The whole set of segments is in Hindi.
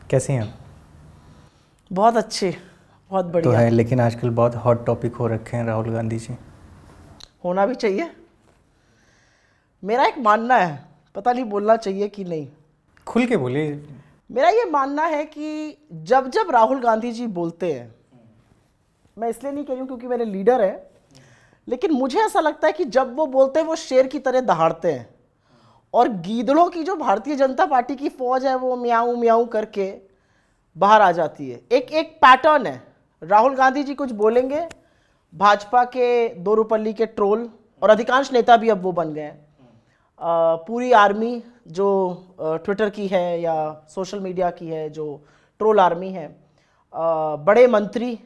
कैसे हैं आप? बहुत अच्छे, बहुत तो बढ़िया। है, लेकिन आजकल बहुत हॉट टॉपिक हो रखे हैं राहुल गांधी जी। होना भी चाहिए। मेरा एक मानना है, पता नहीं बोलना चाहिए कि नहीं। खुल के बोलिए। मेरा ये मानना है कि जब जब राहुल गांधी जी बोलते हैं, मैं इसलिए नहीं कह रही हूँ क्योंकि मेरे लीडर हैं, लेकिन मुझे ऐसा लगता है कि जब वो बोलते हैं वो शेर की तरह दहाड़ते हैं, और गीदड़ों की जो भारतीय जनता पार्टी की फौज है वो म्याऊं म्याऊं करके बाहर आ जाती है। एक एक पैटर्न है। राहुल गांधी जी कुछ बोलेंगे, भाजपा के दो रुपल्ली के ट्रोल, और अधिकांश नेता भी अब वो बन गए हैं। पूरी आर्मी जो ट्विटर की है या सोशल मीडिया की है, जो ट्रोल आर्मी है, बड़े मंत्री,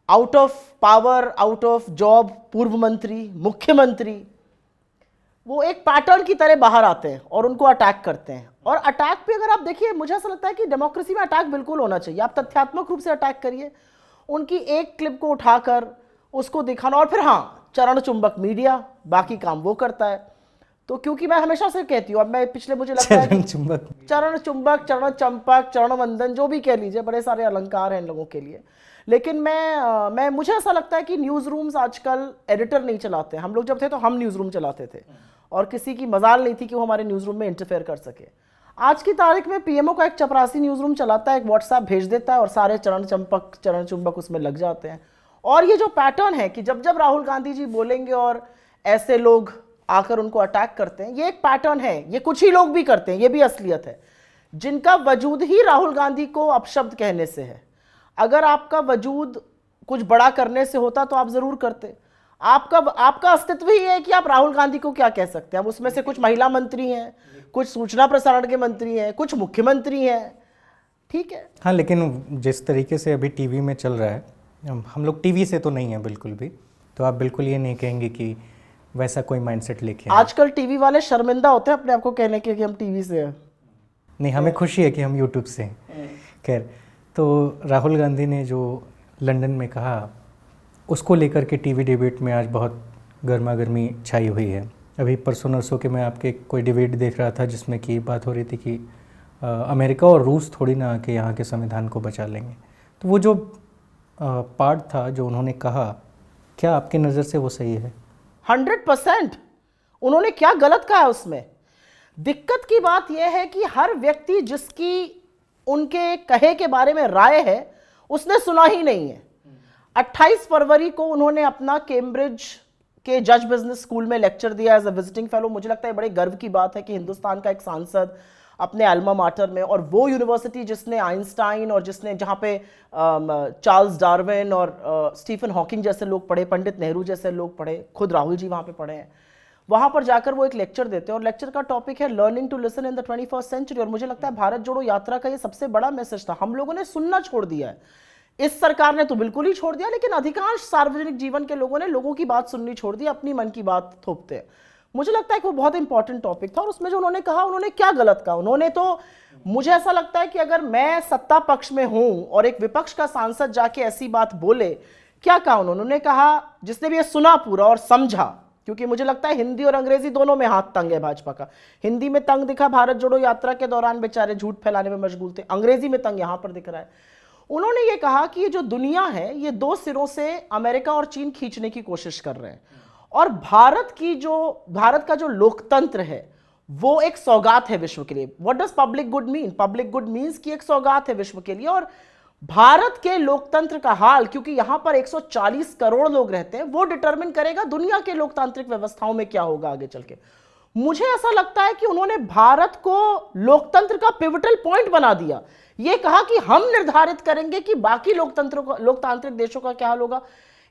out of power, out of job, पूर्व मंत्री, मुख्यमंत्री, वो एक पैटर्न की तरह बाहर आते हैं और उनको अटैक करते हैं। और अटैक पे अगर आप देखिए, मुझे ऐसा लगता है कि डेमोक्रेसी में अटैक बिल्कुल होना चाहिए। आप तथ्यात्मक रूप से अटैक करिए, उनकी एक क्लिप को उठाकर उसको दिखाना, और फिर हाँ, चरण चुंबक मीडिया बाकी काम वो करता है। तो क्योंकि मैं हमेशा से कहती हूँ, अब मैं पिछले, मुझे लगता है चरण कि चुंबक। चरण चुंबक, चरण चंपक, चरण वंदन, जो भी कह लीजिए, बड़े सारे अलंकार हैं इन लोगों के लिए। लेकिन मैं मुझे ऐसा लगता है कि न्यूज़ रूम्स आजकल एडिटर नहीं चलाते हैं। हम लोग जब थे तो हम न्यूज़ रूम चलाते थे, और किसी की मजाल नहीं थी कि वो हमारे न्यूज़ रूम में इंटरफेयर कर सके। आज की तारीख में पीएमओ का एक चपरासी न्यूज़ रूम चलाता है, एक व्हाट्सएप भेज देता है और सारे चरण चंपक, चरण चुंबक उसमें लग जाते हैं। और ये जो पैटर्न है कि जब जब राहुल गांधी जी बोलेंगे और ऐसे लोग आकर उनको अटैक करते हैं, ये एक पैटर्न है। ये कुछ ही लोग भी करते हैं, ये भी असलियत है, जिनका वजूद ही राहुल गांधी को अपशब्द कहने से है। अगर आपका वजूद कुछ बड़ा करने से होता तो आप जरूर करते। आपका अस्तित्व ही है कि आप राहुल गांधी को क्या कह सकते हैं। अब उसमें से कुछ महिला मंत्री हैं, कुछ सूचना प्रसारण के मंत्री हैं, कुछ मुख्यमंत्री हैं, ठीक है। हाँ, लेकिन जिस तरीके से अभी टीवी में चल रहा है, हम लोग टीवी से तो नहीं है बिल्कुल भी, तो आप बिल्कुल ये नहीं कहेंगे कि वैसा कोई माइंडसेट लेके आए। आजकल टीवी वाले शर्मिंदा होते हैं अपने आप को कहने के कि हम टीवी से हैं। नहीं, हमें खुशी है कि हम यूट्यूब से हैं। खैर, तो राहुल गांधी ने जो लंदन में कहा, उसको लेकर के टीवी डिबेट में आज बहुत गर्मा गर्मी छाई हुई है। अभी परसों नरसों के मैं आपके कोई डिबेट देख रहा था जिसमें कि बात हो रही थी कि अमेरिका और रूस थोड़ी ना आके यहाँ के संविधान को बचा लेंगे। तो वो जो पार्ट था जो उन्होंने कहा, क्या आपकी नज़र से वो सही है? 100%। उन्होंने क्या गलत कहा है उसमें? दिक्कत की बात यह है कि हर व्यक्ति जिसकी उनके कहे के बारे में राय है, उसने सुना ही नहीं है। 28 फरवरी को उन्होंने अपना कैम्ब्रिज के जज बिजनेस स्कूल में लेक्चर दिया एज अ विजिटिंग फेलो। मुझे लगता है बड़े गर्व की बात है कि हिंदुस्तान का एक सांसद अपने अल्मा माटर में, और वो यूनिवर्सिटी जिसने आइंस्टाइन और जिसने, जहाँ पे चार्ल्स डार्विन और स्टीफन हॉकिंग जैसे लोग पढ़े, पंडित नेहरू जैसे लोग पढ़े, खुद राहुल जी वहाँ पे पढ़े हैं, वहाँ पर जाकर वो एक लेक्चर देते हैं, और लेक्चर का टॉपिक है learning to listen in the 21st century. और मुझे लगता है भारत जोड़ो यात्रा का ये सबसे बड़ा मैसेज था। हम लोगों ने सुनना छोड़ दिया है, इस सरकार ने तो बिल्कुल ही छोड़ दिया, लेकिन अधिकांश सार्वजनिक जीवन के लोगों ने लोगों की बात सुननी छोड़ दी, अपनी मन की बात थोपते हैं। मुझे लगता है कि वो बहुत इंपॉर्टेंट टॉपिक था, और उसमें जो उन्होंने कहा, उन्होंने क्या गलत कहा? उन्होंने तो, मुझे ऐसा लगता है कि अगर मैं सत्ता पक्ष में हूं और एक विपक्ष का सांसद जाके ऐसी बात बोले, क्या कहा उन्होंने? कहा, जिसने भी ये सुना पूरा और समझा, क्योंकि मुझे लगता है हिंदी और अंग्रेजी दोनों में हाथ तंग है भाजपा का। हिंदी में तंग दिखा भारत जोड़ो यात्रा के दौरान, बेचारे झूठ फैलाने में मशगूल थे। अंग्रेजी में तंग यहां पर दिख रहा है। उन्होंने ये कहा कि ये जो दुनिया है, ये दो सिरों से अमेरिका और चीन खींचने की कोशिश कर रहे हैं, और भारत का जो लोकतंत्र है वो एक सौगात है विश्व के लिए। What does public good mean? Public good means कि एक सौगात है विश्व के लिए, और भारत के लोकतंत्र का हाल, क्योंकि यहां पर 140 करोड़ लोग रहते हैं, वो डिटरमिन करेगा दुनिया के लोकतांत्रिक व्यवस्थाओं में क्या होगा आगे चल के। मुझे ऐसा लगता है कि उन्होंने भारत को लोकतंत्र का पिवटल पॉइंट बना दिया। ये कहा कि हम निर्धारित करेंगे कि बाकी लोकतांत्रिक देशों का क्या हाल होगा।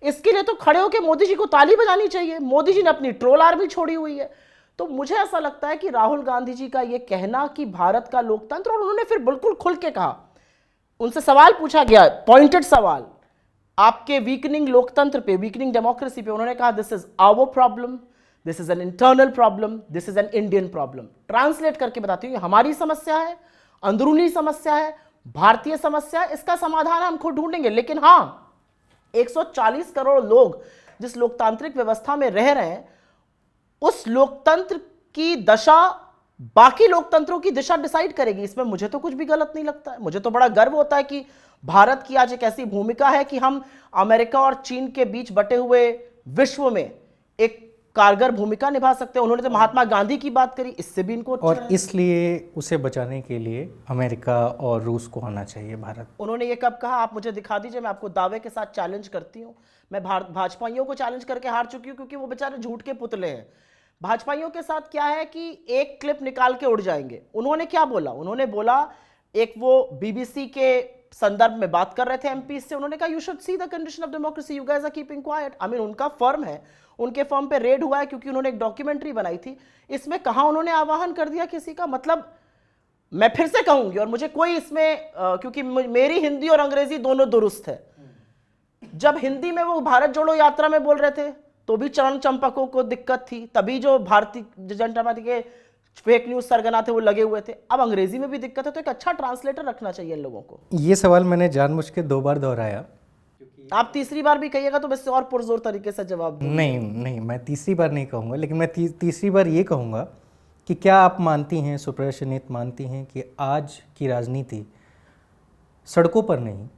इसके लिए तो खड़े होकर मोदी जी को ताली बजानी चाहिए। मोदी जी ने अपनी ट्रोल आर्मी छोड़ी हुई है। तो मुझे ऐसा लगता है कि राहुल गांधी जी का यह कहना कि भारत का लोकतंत्र, और उन्होंने फिर बिल्कुल खुल के कहा, उनसे सवाल पूछा गया, पॉइंटेड सवाल, आपके वीकनिंग लोकतंत्र पे, वीकनिंग डेमोक्रेसी पे, उन्होंने कहा, this is our problem, this is an internal problem, this is an Indian problem. Translate करके बताती हूँ, हमारी समस्या है, अंदरूनी समस्या है, भारतीय समस्या है, इसका समाधान हम खुद ढूंढेंगे। लेकिन हां, 140 करोड़ लोग जिस लोकतांत्रिक व्यवस्था में रह रहे हैं, उस लोकतंत्र की दशा बाकी लोकतंत्रों की दिशा डिसाइड करेगी। इसमें मुझे तो कुछ भी गलत नहीं लगता है। मुझे तो बड़ा गर्व होता है कि भारत की आज एक ऐसी भूमिका है कि हम अमेरिका और चीन के बीच बटे हुए विश्व में एक कारगर भूमिका निभा सकते हैं। उन्होंने तो महात्मा गांधी की बात करी, इससे भी इनको अच्छा और लगा। इसलिए उसे बचाने के लिए अमेरिका और रूस को आना चाहिए भारत। उन्होंने ये कब कहा? आप मुझे दिखा दीजिए, मैं आपको दावे के साथ चैलेंज करती हूँ। मैं भाजपाइयों को चैलेंज करके हार चुकी हूँ, क्योंकि वो बेचारे झूठ के पुतले हैं। भाजपाइयों के साथ क्या है कि एक क्लिप निकाल के उड़ जाएंगे। उन्होंने क्या बोला? उन्होंने बोला, एक वो बीबीसी के संदर्भ में बात कर रहे थे एमपी से, उन्होंने कहा you should see the condition of democracy, you guys are keeping quiet. I mean उनका फर्म है, उनके फर्म पे रेड हुआ है क्योंकि उन्होंने एक डॉक्यूमेंट्री बनाई थी। इसमें कहां उन्होंने आह्वान कर दिया किसी का? मतलब मैं फिर से कहूंगी, और मुझे कोई इसमें क्योंकि मेरी हिंदी और अंग्रेजी दोनों दुरुस्त है। जब हिंदी में वो भारत जोड़ो यात्रा में बोल रहे थे तो भी चरण चंपकों को दिक्कत थी, तभी जो भारतीय जनता पार्टी के फेक न्यूज सरगना थे वो लगे हुए थे। अब अंग्रेजी में भी दिक्कत है, तो एक अच्छा ट्रांसलेटर रखना चाहिए इन लोगों को। ये सवाल मैंने जानबूझ के 2 बार दोहराया। आप तीसरी बार भी कहिएगा तो मैं इससे और पुरजोर तरीके से जवाब दूंगा। नहीं, मैं तीसरी बार नहीं कहूँगा, लेकिन मैं तीसरी बार ये कहूँगा कि क्या आप मानती हैं, सुप्रिया सुनीत मानती हैं कि आज की राजनीति सड़कों पर नहीं,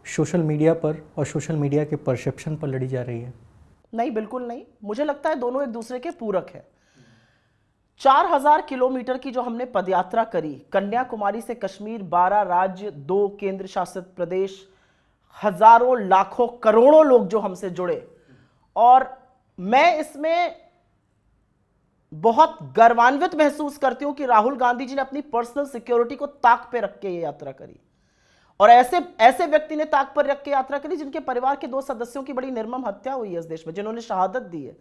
सोशल मीडिया पर और सोशल मीडिया के परसेप्शन पर लड़ी जा रही है? नहीं, बिल्कुल नहीं। मुझे लगता है दोनों एक दूसरे के पूरक है। 4000 किलोमीटर की जो हमने पदयात्रा करी, कन्याकुमारी से कश्मीर, 12 राज्य, 2 केंद्र शासित प्रदेश, हजारों लाखों करोड़ों लोग जो हमसे जुड़े, और मैं इसमें बहुत गर्वान्वित महसूस करती हूं कि राहुल गांधी जी ने अपनी पर्सनल सिक्योरिटी को ताक पे रख के ये यात्रा करी। और ऐसे व्यक्ति ने ताक पर रख के यात्रा करी जिनके परिवार के 2 सदस्यों की बड़ी निर्मम हत्या हुई है इस देश में, जिन्होंने शहादत दी है।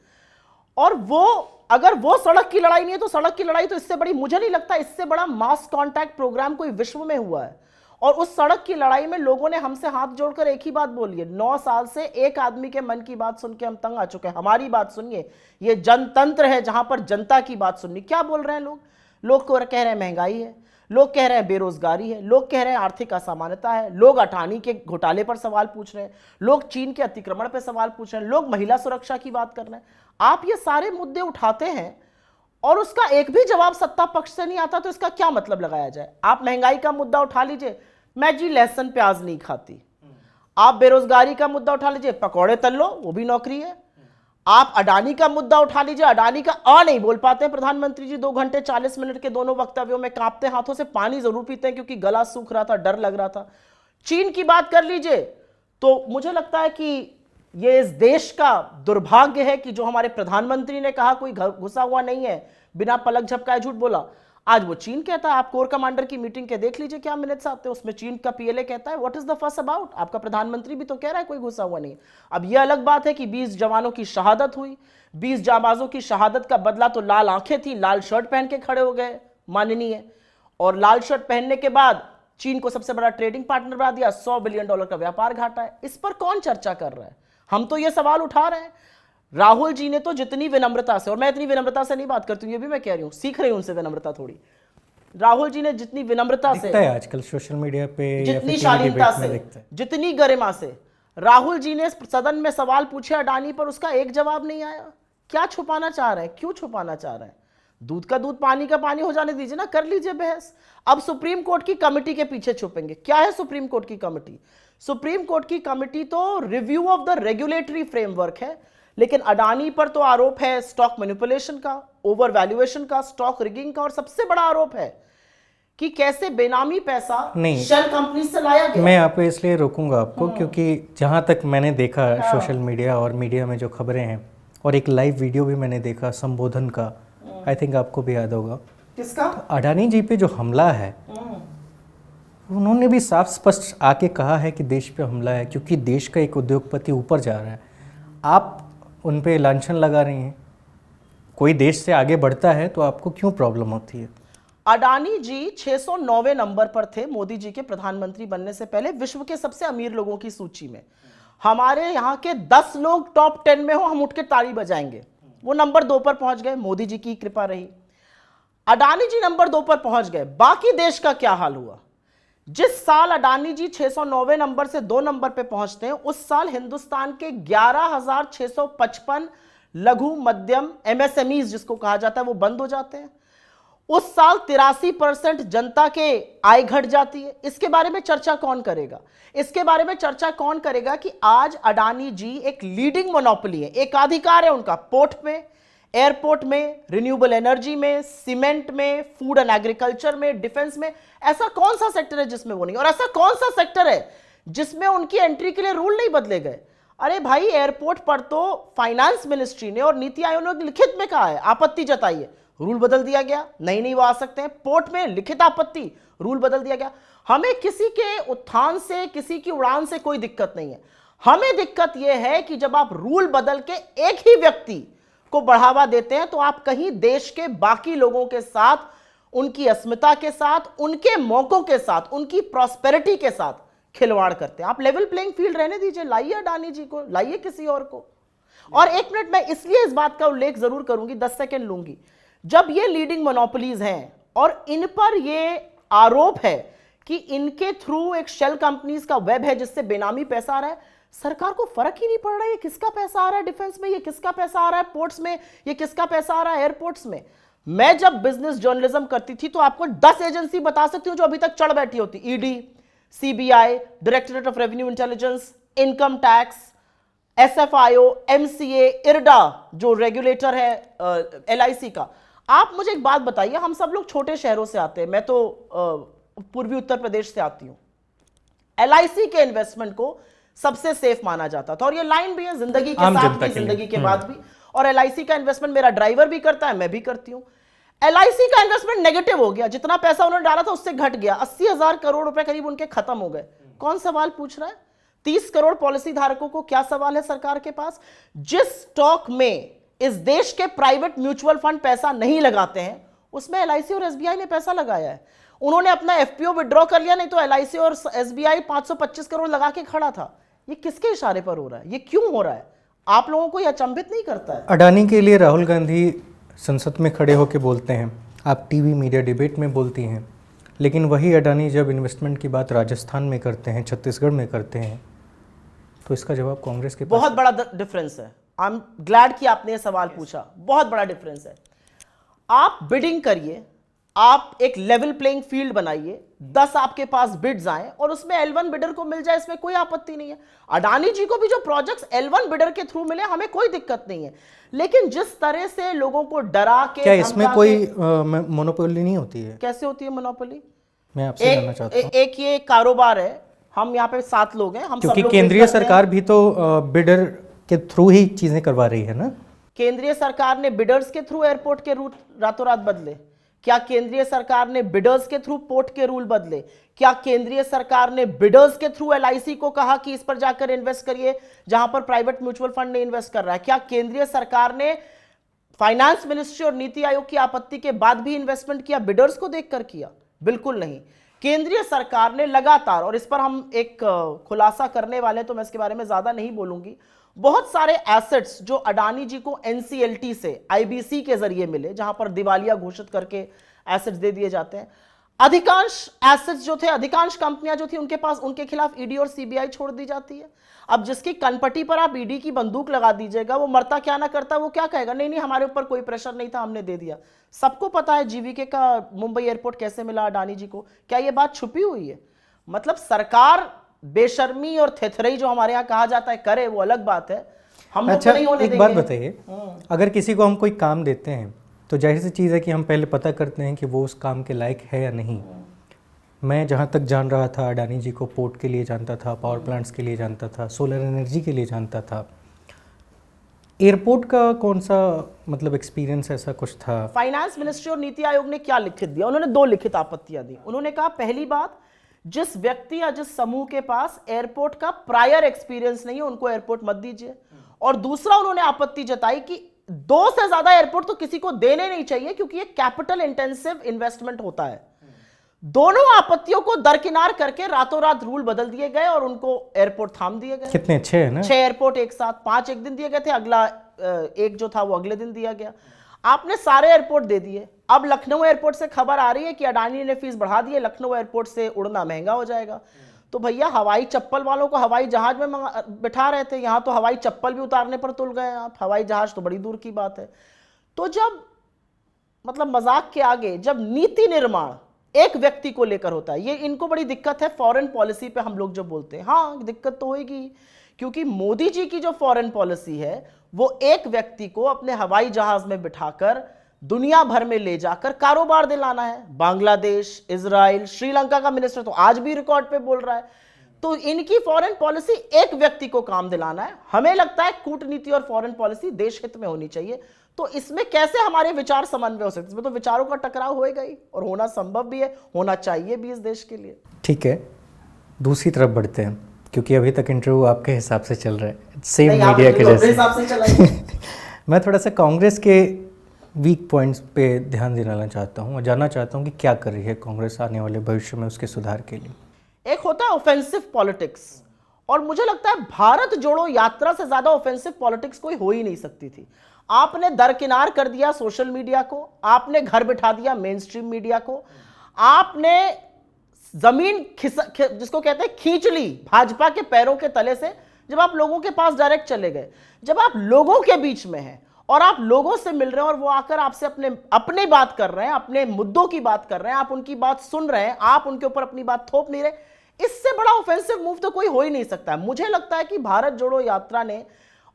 और वो, अगर वो सड़क की लड़ाई नहीं है तो सड़क की लड़ाई तो इससे बड़ी, मुझे नहीं लगता इससे बड़ा मास कांटेक्ट प्रोग्राम कोई विश्व में हुआ है। और उस सड़क की लड़ाई में लोगों ने हमसे हाथ जोड़कर एक ही बात बोली है। 9 साल से एक आदमी के मन की बात सुन के हम तंग आ चुके हैं। हमारी बात सुनिए, ये जनतंत्र है जहां पर जनता की बात सुननी। क्या बोल रहे हैं लोग? लोग कह रहे हैं महंगाई है, लोग कह रहे हैं बेरोजगारी है, लोग कह रहे हैं आर्थिक असमानता है, लोग अटानी के घोटाले पर सवाल पूछ रहे हैं, लोग चीन के अतिक्रमण पर सवाल पूछ रहे हैं, लोग महिला सुरक्षा की बात कर रहे हैं। आप ये सारे मुद्दे उठाते हैं और उसका एक भी जवाब सत्ता पक्ष से नहीं आता, तो इसका क्या मतलब लगाया जाए? आप महंगाई का मुद्दा उठा लीजिए, मैं जी लहसुन प्याज नहीं खाती। आप बेरोजगारी का मुद्दा उठा लीजिए, पकौड़े तल लो, वो भी नौकरी है। आप अडानी का मुद्दा उठा लीजिए, अडानी का नहीं बोल पाते हैं प्रधानमंत्री जी। 2 घंटे 40 मिनट के दोनों वक्तव्यों में कांपते हाथों से पानी जरूर पीते हैं क्योंकि गला सूख रहा था, डर लग रहा था। चीन की बात कर लीजिए, तो मुझे लगता है कि ये इस देश का दुर्भाग्य है कि जो हमारे प्रधानमंत्री ने कहा कोई घुसा हुआ नहीं है, बिना पलक झपकाए झूठ बोला, आज वो चीन कहता है। आप कोर कमांडर की मीटिंग के देख लीजिए क्या मिनट्स आते हैं, उसमें चीन का पीएलए कहता है व्हाट इज द फस अबाउट। आपका प्रधानमंत्री भी तो कह रहा है कोई घुसा हुआ नहीं। अब यह अलग बात है कि 20 जवानों की शहादत हुई, 20 जाबाजों की शहादत का बदला तो लाल आंखें थी, लाल शर्ट पहन के खड़े हो गए माननीय, और लाल शर्ट पहनने के बाद चीन को सबसे बड़ा ट्रेडिंग पार्टनर बना दिया, $100 बिलियन का व्यापार घाटा है। इस पर कौन चर्चा कर रहा है? हम तो ये सवाल उठा रहे हैं। राहुल जी ने तो जितनी विनम्रता से, और मैं इतनी विनम्रता से नहीं बात करती हूं, ये भी मैं कह रही हूं, सीख रही हूं उनसे विनम्रता थोड़ी। राहुल जी ने जितनी विनम्रता से, दिखता है आजकल सोशल मीडिया पे, जितनी शालीनता से, जितनी गरिमा से राहुल जी ने सदन में सवाल पूछे अडानी पर, उसका एक जवाब नहीं आया। क्या छुपाना चाह रहे हैं? क्यों छुपाना चाह रहे हैं? दूध का दूध पानी का पानी हो जाने दीजिए ना, कर लीजिए बहस। अब सुप्रीम कोर्ट की कमेटी के पीछे छुपेंगे। क्या है सुप्रीम कोर्ट की कमेटी? सुप्रीम कोर्ट की कमेटी तो review of the regulatory framework है, लेकिन अडानी पर तो आरोप है स्टॉक मैनिपुलेशन का, ओवर वैल्यूएशन का, स्टॉक रिगिंग का, और सबसे बड़ा आरोप है कि कैसे बेनामी पैसा शेल कंपनी से लाया गया। मैं यहाँ पे इसलिए रोकूंगा आपको क्योंकि जहाँ तक मैंने देखा सोशल मीडिया और मीडिया में जो खबरें हैं, और एक लाइव वीडियो भी मैंने देखा संबोधन का, आई थिंक आपको भी याद होगा। किसका? अडानी जी पे जो हमला है, उन्होंने भी साफ स्पष्ट आके कहा है कि देश पे हमला है क्योंकि देश का एक उद्योगपति ऊपर जा रहा है। आप उन पे लांछन लगा रही हैं। कोई देश से आगे बढ़ता है तो आपको क्यों प्रॉब्लम होती है? अडानी जी 609वें नंबर पर थे मोदी जी के प्रधानमंत्री बनने से पहले विश्व के सबसे अमीर लोगों की सूची में। हमारे यहाँ के 10 लोग टॉप 10 में हो, हम उठ के ताली बजाएंगे। वो नंबर 2 पर पहुंच गए, मोदी जी की कृपा रही। अडानी जी नंबर 2 पर पहुंच गए। बाकी देश का क्या हाल हुआ? जिस साल अडानी जी 609वें नंबर से 2 नंबर पे पहुंचते हैं, उस साल हिंदुस्तान के 11,655 लघु मध्यम MSMEs जिसको कहा जाता है वो बंद हो जाते हैं। उस साल 83% जनता के आय घट जाती है। इसके बारे में चर्चा कौन करेगा? इसके बारे में चर्चा कौन करेगा कि आज अडानी जी एक लीडिंग मोनोपोली है, एकाधिकार है उनका पोर्ट में, एयरपोर्ट में, रिन्यूएबल एनर्जी में, सीमेंट में, फूड एंड एग्रीकल्चर में, डिफेंस में। ऐसा कौन सा सेक्टर है जिसमें वो नहीं, और ऐसा कौन सा सेक्टर है जिसमें उनकी एंट्री के लिए रूल नहीं बदले गए? अरे भाई, एयरपोर्ट पर तो फाइनेंस मिनिस्ट्री ने और नीति आयोग ने लिखित में कहा है, आपत्ति जताई है, रूल बदल दिया गया, नहीं वो आ सकते हैं। पोर्ट में लिखित आपत्ति, रूल बदल दिया गया। हमें किसी के उत्थान से, किसी की उड़ान से कोई दिक्कत नहीं है। हमें दिक्कत यह है कि जब आप रूल बदल के एक ही व्यक्ति को बढ़ावा देते हैं तो आप कहीं देश के बाकी लोगों के साथ, उनकी अस्मिता के साथ, उनके मौकों के साथ, उनकी प्रॉस्पेरिटी के साथ खिलवाड़ करते हैं। आप लेवल प्लेइंग फील्ड रहने दीजिए, लाइए अडानी जी को, लाइए किसी और को। और एक मिनट, मैं इसलिए इस बात का उल्लेख जरूर करूंगी, 10 सेकंड लूंगी। जब ये लीडिंग मोनोपोलीज हैं और इन पर ये आरोप है कि इनके थ्रू एक शेल कंपनीज का वेब है जिससे बेनामी पैसा आ रहा है, सरकार को फर्क ही नहीं पड़ रहा है ये किसका पैसा आ रहा है, डिफेंस में ये किसका पैसा आ रहा है, पोर्ट्स में ये किसका पैसा आ रहा है, एयरपोर्ट्स में। मैं जब बिजनेस जर्नलिज्म करती थी तो आपको 10 एजेंसी बता सकती हूं जो अभी तक चढ़ बैठी होती, ED, CBI, directorate of revenue intelligence, income tax, SFIO, MCA, IRDA जो रेगुलेटर है एलआईसी का। आप मुझे एक बात बताइए, हम सब लोग छोटे शहरों से आते हैं, मैं तो पूर्वी उत्तर प्रदेश से आती हूं। एलआईसी के इन्वेस्टमेंट को सबसे सेफ माना जाता था और ये लाइन भी है जिंदगी के साथ भी, जिंदगी के बाद भी। और एलआईसी का इन्वेस्टमेंट मेरा ड्राइवर भी करता है, मैं भी करती हूं। एलआईसी का इन्वेस्टमेंट नेगेटिव हो गया, जितना पैसा उन्होंने डाला था उससे घट गया, 80,000 करोड़ रुपए करीब उनके खत्म हो गए। कौन सवाल पूछ रहा है? 30 करोड़ पॉलिसी धारकों को क्या सवाल है सरकार के पास? जिस स्टॉक में इस देश के प्राइवेट म्यूचुअल फंड पैसा नहीं लगाते हैं उसमें एलआईसी और एसबीआई ने पैसा लगाया है। उन्होंने अपना एफपीओ विड्रॉ कर लिया, नहीं तो एलआईसी और एसबीआई 525 करोड़ लगा के खड़ा था। ये किसके इशारे पर हो रहा है? ये क्यों हो रहा है? आप लोगों को यह अचंभित नहीं करता है? अडानी के लिए राहुल गांधी संसद में खड़े होकर बोलते हैं, आप टीवी मीडिया डिबेट में बोलती हैं, लेकिन वही अडानी जब इन्वेस्टमेंट की बात राजस्थान में करते हैं, छत्तीसगढ़ में करते हैं, तो इसका जवाब कांग्रेस के पास बहुत बड़ा डिफरेंस है। आई एम ग्लैड कि आपने ये सवाल पूछा, बहुत बड़ा डिफरेंस है। आप बिडिंग करिए, आप एक लेवल प्लेइंग फील्ड बनाइए, 10 आपके पास बिड्स आए और उसमें L1 बिडर को मिल जाए, इसमें कोई आपत्ति नहीं है। अडानी जी को भी जो प्रोजेक्ट्स L1 बिडर के थ्रू मिले, हमें कोई दिक्कत नहीं है। लेकिन जिस तरह से लोगों को डरा के, क्या इसमें कोई मोनोपोली नहीं होती है? कैसे होती है मोनोपोली? मैं आपसे जानना चाहता हूं। एक ये कारोबार है, हम यहाँ पे 7 लोग हैं, हम क्योंकि सब लोग केंद्रीय बिजनेस सरकार भी तो बिडर के थ्रू ही चीजें करवा रही है ना। केंद्रीय सरकार ने बिडर्स के थ्रू एयरपोर्ट के रूट रातों रात बदले? क्या केंद्रीय सरकार ने बिडर्स के थ्रू पोर्ट के रूल बदले? क्या केंद्रीय सरकार ने बिडर्स के थ्रू एलआईसी को कहा कि इस पर जाकर इन्वेस्ट करिए जहां पर प्राइवेट म्यूचुअल फंड नहीं इन्वेस्ट कर रहा है? क्या केंद्रीय सरकार ने फाइनेंस मिनिस्ट्री और नीति आयोग की आपत्ति के बाद भी इन्वेस्टमेंट किया बिडर्स को देखकर किया? बिल्कुल नहीं। केंद्रीय सरकार ने लगातार, और इस पर हम एक खुलासा करने वाले, तो मैं इसके बारे में ज्यादा नहीं बोलूंगी, बहुत सारे एसेट्स जो अडानी जी को एनसीएलटी से, आईबीसी के जरिए मिले, जहां पर दिवालिया घोषित करके एसेट्स दे दिए जाते हैं, अधिकांश एसेट्स जो थे, अधिकांश कंपनियां जो थी उनके पास, उनके खिलाफ ईडी और सीबीआई छोड़ दी जाती है। अब जिसकी कनपटी पर आप ईडी की बंदूक लगा दीजिएगा, वो मरता क्या ना करता, वो क्या कहेगा? नहीं नहीं, हमारे ऊपर कोई प्रेशर नहीं था, हमने दे दिया। सबको पता है जीवीके का मुंबई एयरपोर्ट कैसे मिला अडानी जी को। क्या ये बात छुपी हुई है? मतलब सरकार बेशर्मी और थेथरई जो हमारे यहाँ कहा जाता है करे, वो अलग बात है, हम लोग अच्छा, तो नहीं होने एक देंगे। बात बताइए, अगर किसी को हम कोई काम देते हैं तो जाहिर सी चीज़ है कि हम पहले पता करते हैं कि वो उस काम के लायक है या नहीं। मैं जहाँ तक जान रहा था, अडानी जी को पोर्ट के लिए जानता था, पावर प्लांट्स के लिए जानता था, सोलर एनर्जी के लिए जानता था। एयरपोर्ट का कौन सा मतलब एक्सपीरियंस ऐसा कुछ था? फाइनेंस मिनिस्ट्री और नीति आयोग ने क्या लिखित दिया? उन्होंने 2 लिखित आपत्तियां दी। उन्होंने कहा, पहली बात, जिस व्यक्ति या जिस समूह के पास एयरपोर्ट का प्रायर एक्सपीरियंस नहीं है उनको एयरपोर्ट मत दीजिए। और दूसरा, उन्होंने आपत्ति जताई कि 2 से ज्यादा एयरपोर्ट तो किसी को देने नहीं चाहिए क्योंकि ये कैपिटल इंटेंसिव इन्वेस्टमेंट होता है। दोनों आपत्तियों को दरकिनार करके रातों रात रूल बदल दिए गए और उनको एयरपोर्ट थाम दिए गए। कितने अच्छे हैं ना। 6 एयरपोर्ट एक साथ, 5 एक दिन दिए गए थे, अगला एक जो था वो अगले दिन दिया गया। आपने सारे एयरपोर्ट दे दिए। अब लखनऊ एयरपोर्ट से खबर आ रही है कि अडानी ने फीस बढ़ा दी है, लखनऊ एयरपोर्ट से उड़ना महंगा हो जाएगा। तो भैया, हवाई चप्पल वालों को हवाई जहाज में बिठा रहे थे, यहां तो हवाई चप्पल भी उतारने पर तुल गए आप। हवाई जहाज तो बड़ी दूर की बात है। तो जब मतलब मजाक के आगे जब नीति निर्माण एक व्यक्ति को लेकर होता है, ये इनको बड़ी दिक्कत है फॉरेन पॉलिसी पे हम लोग जो बोलते हैं। हाँ, दिक्कत तो होगी, क्योंकि मोदी जी की जो फॉरेन पॉलिसी है वो एक व्यक्ति को अपने हवाई जहाज में बिठाकर दुनिया भर में ले जाकर कारोबार दिलाना है। बांग्लादेश, इजराइल, श्रीलंका का मिनिस्टर तो आज भी रिकॉर्ड पे बोल रहा है। तो इनकी फॉरेन पॉलिसी एक व्यक्ति को काम दिलाना है। हमें लगता है कूटनीति और फॉरेन पॉलिसी देश हित में होनी चाहिए। तो इसमें कैसे हमारे विचार समन्वय हो सकते हैं? इसमें तो विचारों का टकराव होएगा ही, और होना संभव भी है, होना चाहिए भी इस देश के लिए। ठीक है, दूसरी तरफ बढ़ते हैं, क्योंकि अभी तक इंटरव्यू आपके हिसाब से चल रहा है, सेम मीडिया के जैसे हिसाब से चलाइए। मैं थोड़ा सा कांग्रेस के वीक पॉइंट्स पे ध्यान दिलाना चाहता हूँ और जानना चाहता हूँ कि क्या कर रही है कांग्रेस आने वाले भविष्य में उसके सुधार के लिए। एक होता है ऑफेंसिव पॉलिटिक्स, और मुझे लगता है भारत जोड़ो यात्रा से ज्यादा ऑफेंसिव पॉलिटिक्स कोई हो ही नहीं सकती थी। आपने दरकिनार कर दिया सोशल मीडिया को, आपने घर बिठा दिया मेन स्ट्रीम मीडिया को, आपने जमीन जिसको कहते हैं खींच ली भाजपा के पैरों के तले से, जब आप लोगों के पास डायरेक्ट चले गए। जब आप लोगों के बीच में हैं और आप लोगों से मिल रहे हैं और वो आकर आपसे अपने बात कर रहे हैं, अपने मुद्दों की बात कर रहे हैं, आप उनकी बात सुन रहे हैं, आप उनके ऊपर अपनी बात थोप नहीं रहे, इससे बड़ा ऑफेंसिव मूव तो कोई हो ही नहीं सकता है। मुझे लगता है कि भारत जोड़ो यात्रा ने,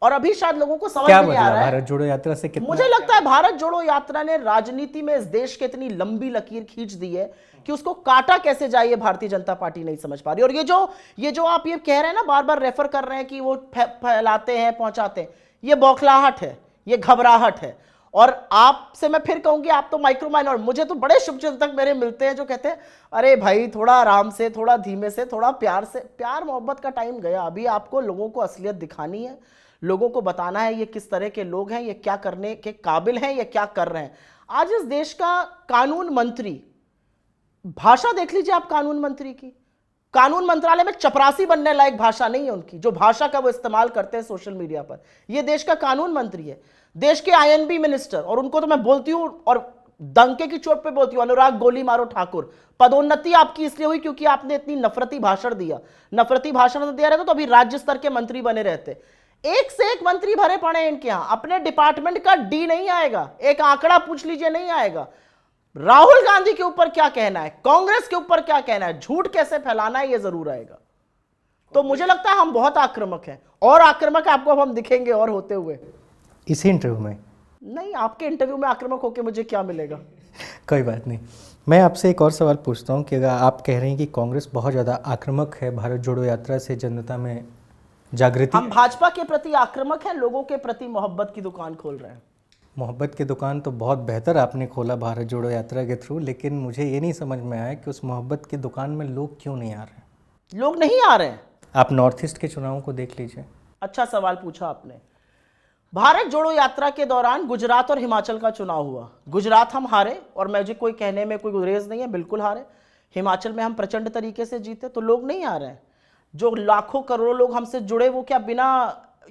और अभी शायद लोगों को समझ नहीं आ रहा है भारत जोड़ो यात्रा से कितना, मुझे लगता है भारत जोड़ो यात्रा ने राजनीति में इस देश की इतनी लंबी लकीर खींच दी है कि उसको काटा कैसे जाए ये भारतीय जनता पार्टी नहीं समझ पा रही। और ये जो आप ये कह रहे हैं ना, बार बार रेफर कर रहे हैं कि वो फैलाते हैं, पहुंचाते हैं, ये बौखलाहट है, ये घबराहट है। और आपसे मैं फिर कहूंगी, आप तो माइक्रो माइनर, मुझे तो बड़े शुभचिंतक मेरे मिलते हैं जो कहते हैं अरे भाई थोड़ा आराम से, थोड़ा धीमे से, थोड़ा प्यार से। प्यार मोहब्बत का टाइम गया, अभी आपको लोगों को असलियत दिखानी है, लोगों को बताना है ये किस तरह के लोग हैं, ये क्या करने के काबिल हैं, ये क्या कर रहे हैं। आज इस देश का कानून मंत्री, भाषा देख लीजिए आप कानून मंत्री की, कानून मंत्रालय में चपरासी बनने लायक भाषा नहीं है उनकी, जो भाषा का वो इस्तेमाल करते हैं सोशल मीडिया पर। ये देश का कानून मंत्री है, देश के आईएनबी मिनिस्टर, और उनको तो मैं बोलती हूं और डंके की चोट पे बोलती हूं, अनुराग गोली मारो ठाकुर। पदोन्नति आपकी इसलिए हुई क्योंकि आपने इतनी नफरती भाषण दिया। नफरती भाषण दिया रहता तो अभी राज्य स्तर के मंत्री बने रहते। एक से एक मंत्री भरे पड़े इनके यहां, अपने डिपार्टमेंट का डी नहीं आएगा, एक आंकड़ा पूछ लीजिए नहीं आएगा। राहुल गांधी के ऊपर क्या कहना है, कांग्रेस के ऊपर क्या कहना है, झूठ कैसे फैलाना है, ये जरूर आएगा। तो मुझे लगता है हम बहुत आक्रामक हैं, और आक्रामक आपको अब हम दिखेंगे और होते हुए इसी इंटरव्यू में। नहीं, आपके इंटरव्यू में आक्रामक होकर मुझे क्या मिलेगा। कोई बात नहीं, मैं आपसे एक और सवाल पूछता हूं कि अगर आप कह रहे हैं कि कांग्रेस बहुत ज़्यादा आक्रामक है, भारत जोड़ो यात्रा से जनता में जागृति, हम भाजपा के प्रति आक्रामक हैं, लोगों के प्रति मोहब्बत की दुकान खोल रहे हैं। मोहब्बत की दुकान तो बहुत बेहतर आपने खोला भारत जोड़ो यात्रा के थ्रू, लेकिन मुझे ये नहीं समझ में आया कि उस मोहब्बत की दुकान में लोग क्यों नहीं आ रहे। लोग नहीं आ रहे हैं, आप नॉर्थ ईस्ट के चुनावों को देख लीजिए। अच्छा सवाल पूछा आपने। भारत जोड़ो यात्रा के दौरान गुजरात और हिमाचल का चुनाव हुआ। गुजरात हम हारे, और मुझे कोई कहने में कोई गुरेज नहीं है, बिल्कुल हारे। हिमाचल में हम प्रचंड तरीके से जीते, तो लोग नहीं आ रहे हैं। जो लाखों करोड़ों लोग हमसे जुड़े, वो क्या बिना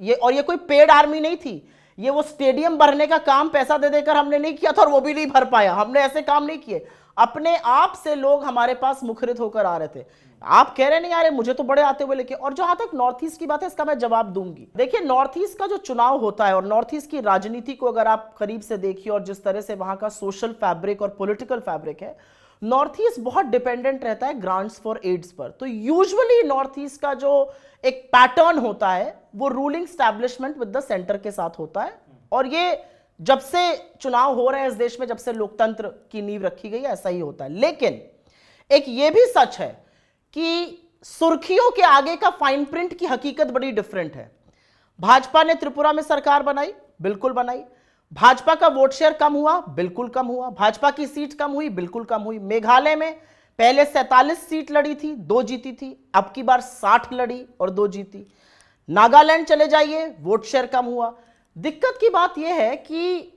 ये, और ये कोई पेड आर्मी नहीं थी, ये वो स्टेडियम भरने का काम पैसा दे देकर हमने नहीं किया था और वो भी नहीं भर पाया। हमने ऐसे काम नहीं किए, अपने आप से लोग हमारे पास मुखरित होकर आ रहे थे। आप कह रहे नहीं आ रहे, मुझे तो बड़े आते हुए लेके। और जहां तक नॉर्थ ईस्ट की बात है, इसका मैं जवाब दूंगी। देखिए, नॉर्थ ईस्ट का जो चुनाव होता है और नॉर्थ ईस्ट की राजनीति को अगर आप करीब से देखिए और जिस तरह से वहां का सोशल फैब्रिक और पॉलिटिकल फैब्रिक है, नॉर्थ ईस्ट बहुत डिपेंडेंट रहता है ग्रांट्स फॉर एड्स पर। तो यूजुअली नॉर्थ ईस्ट का जो एक पैटर्न होता है वो ruling establishment with the centre के साथ होता है। और ये जब से चुनाव हो रहे हैं इस देश में, जब से लोकतंत्र की नींव रखी गई है, ऐसा ही होता है। लेकिन एक ये भी सच है कि सुर्खियों के आगे का फाइन प्रिंट की हकीकत बड़ी डिफरेंट है। भाजपा ने त्रिपुरा में सरकार बनाई, बिल्कुल बनाई। भाजपा का वोट शेयर कम हुआ, बिल्कुल कम हुआ। भाजपा की सीट कम हुई, बिल्कुल कम हुई। मेघालय में पहले 47 सीट लड़ी थी, 2 जीती थी, अब की बार 60 लड़ी और 2 जीती। नागालैंड चले जाइए, वोट शेयर कम हुआ। दिक्कत की बात यह है कि,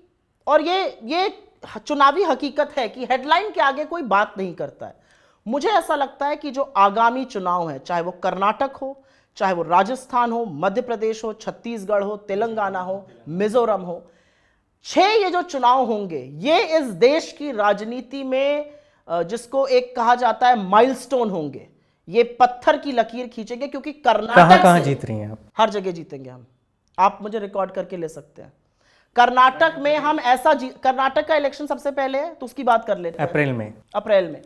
और ये चुनावी हकीकत है कि हेडलाइन के आगे कोई बात नहीं करता है। मुझे ऐसा लगता है कि जो आगामी चुनाव है, चाहे वो कर्नाटक हो, चाहे वो राजस्थान हो, मध्य प्रदेश हो, छत्तीसगढ़ हो, तेलंगाना हो, मिजोरम हो, 6 ये जो चुनाव होंगे, ये इस देश की राजनीति में जिसको एक कहा जाता है माइलस्टोन होंगे। ये पत्थर की लकीर खींचेंगे, क्योंकि कर्नाटक कहां जीत रही हैं आप? हर जगह जीतेंगे हम। आप मुझे रिकॉर्ड करके ले सकते हैं। कर्नाटक में हम ऐसा कर्नाटक का इलेक्शन सबसे पहले है तो उसकी बात कर लेते हैं। अप्रैल में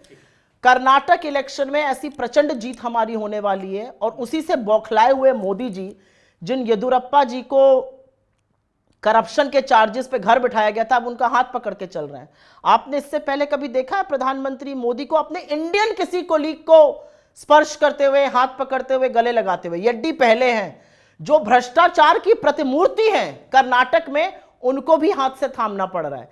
कर्नाटक इलेक्शन में ऐसी प्रचंड जीत हमारी होने वाली है, और उसी से बौखलाए हुए मोदी जी, जिन येदुरप्पा जी को करप्शन के चार्जेस पे घर बिठाया गया था, अब उनका हाथ पकड़ के चल रहे हैं। आपने इससे पहले कभी देखा है प्रधानमंत्री मोदी को अपने इंडियन किसी कोलीग को स्पर्श करते हुए, हाथ पकड़ते हुए, गले लगाते हुए? यद्यपि पहले हैं जो भ्रष्टाचार की प्रतिमूर्ति हैं कर्नाटक में, उनको भी हाथ से थामना पड़ रहा है।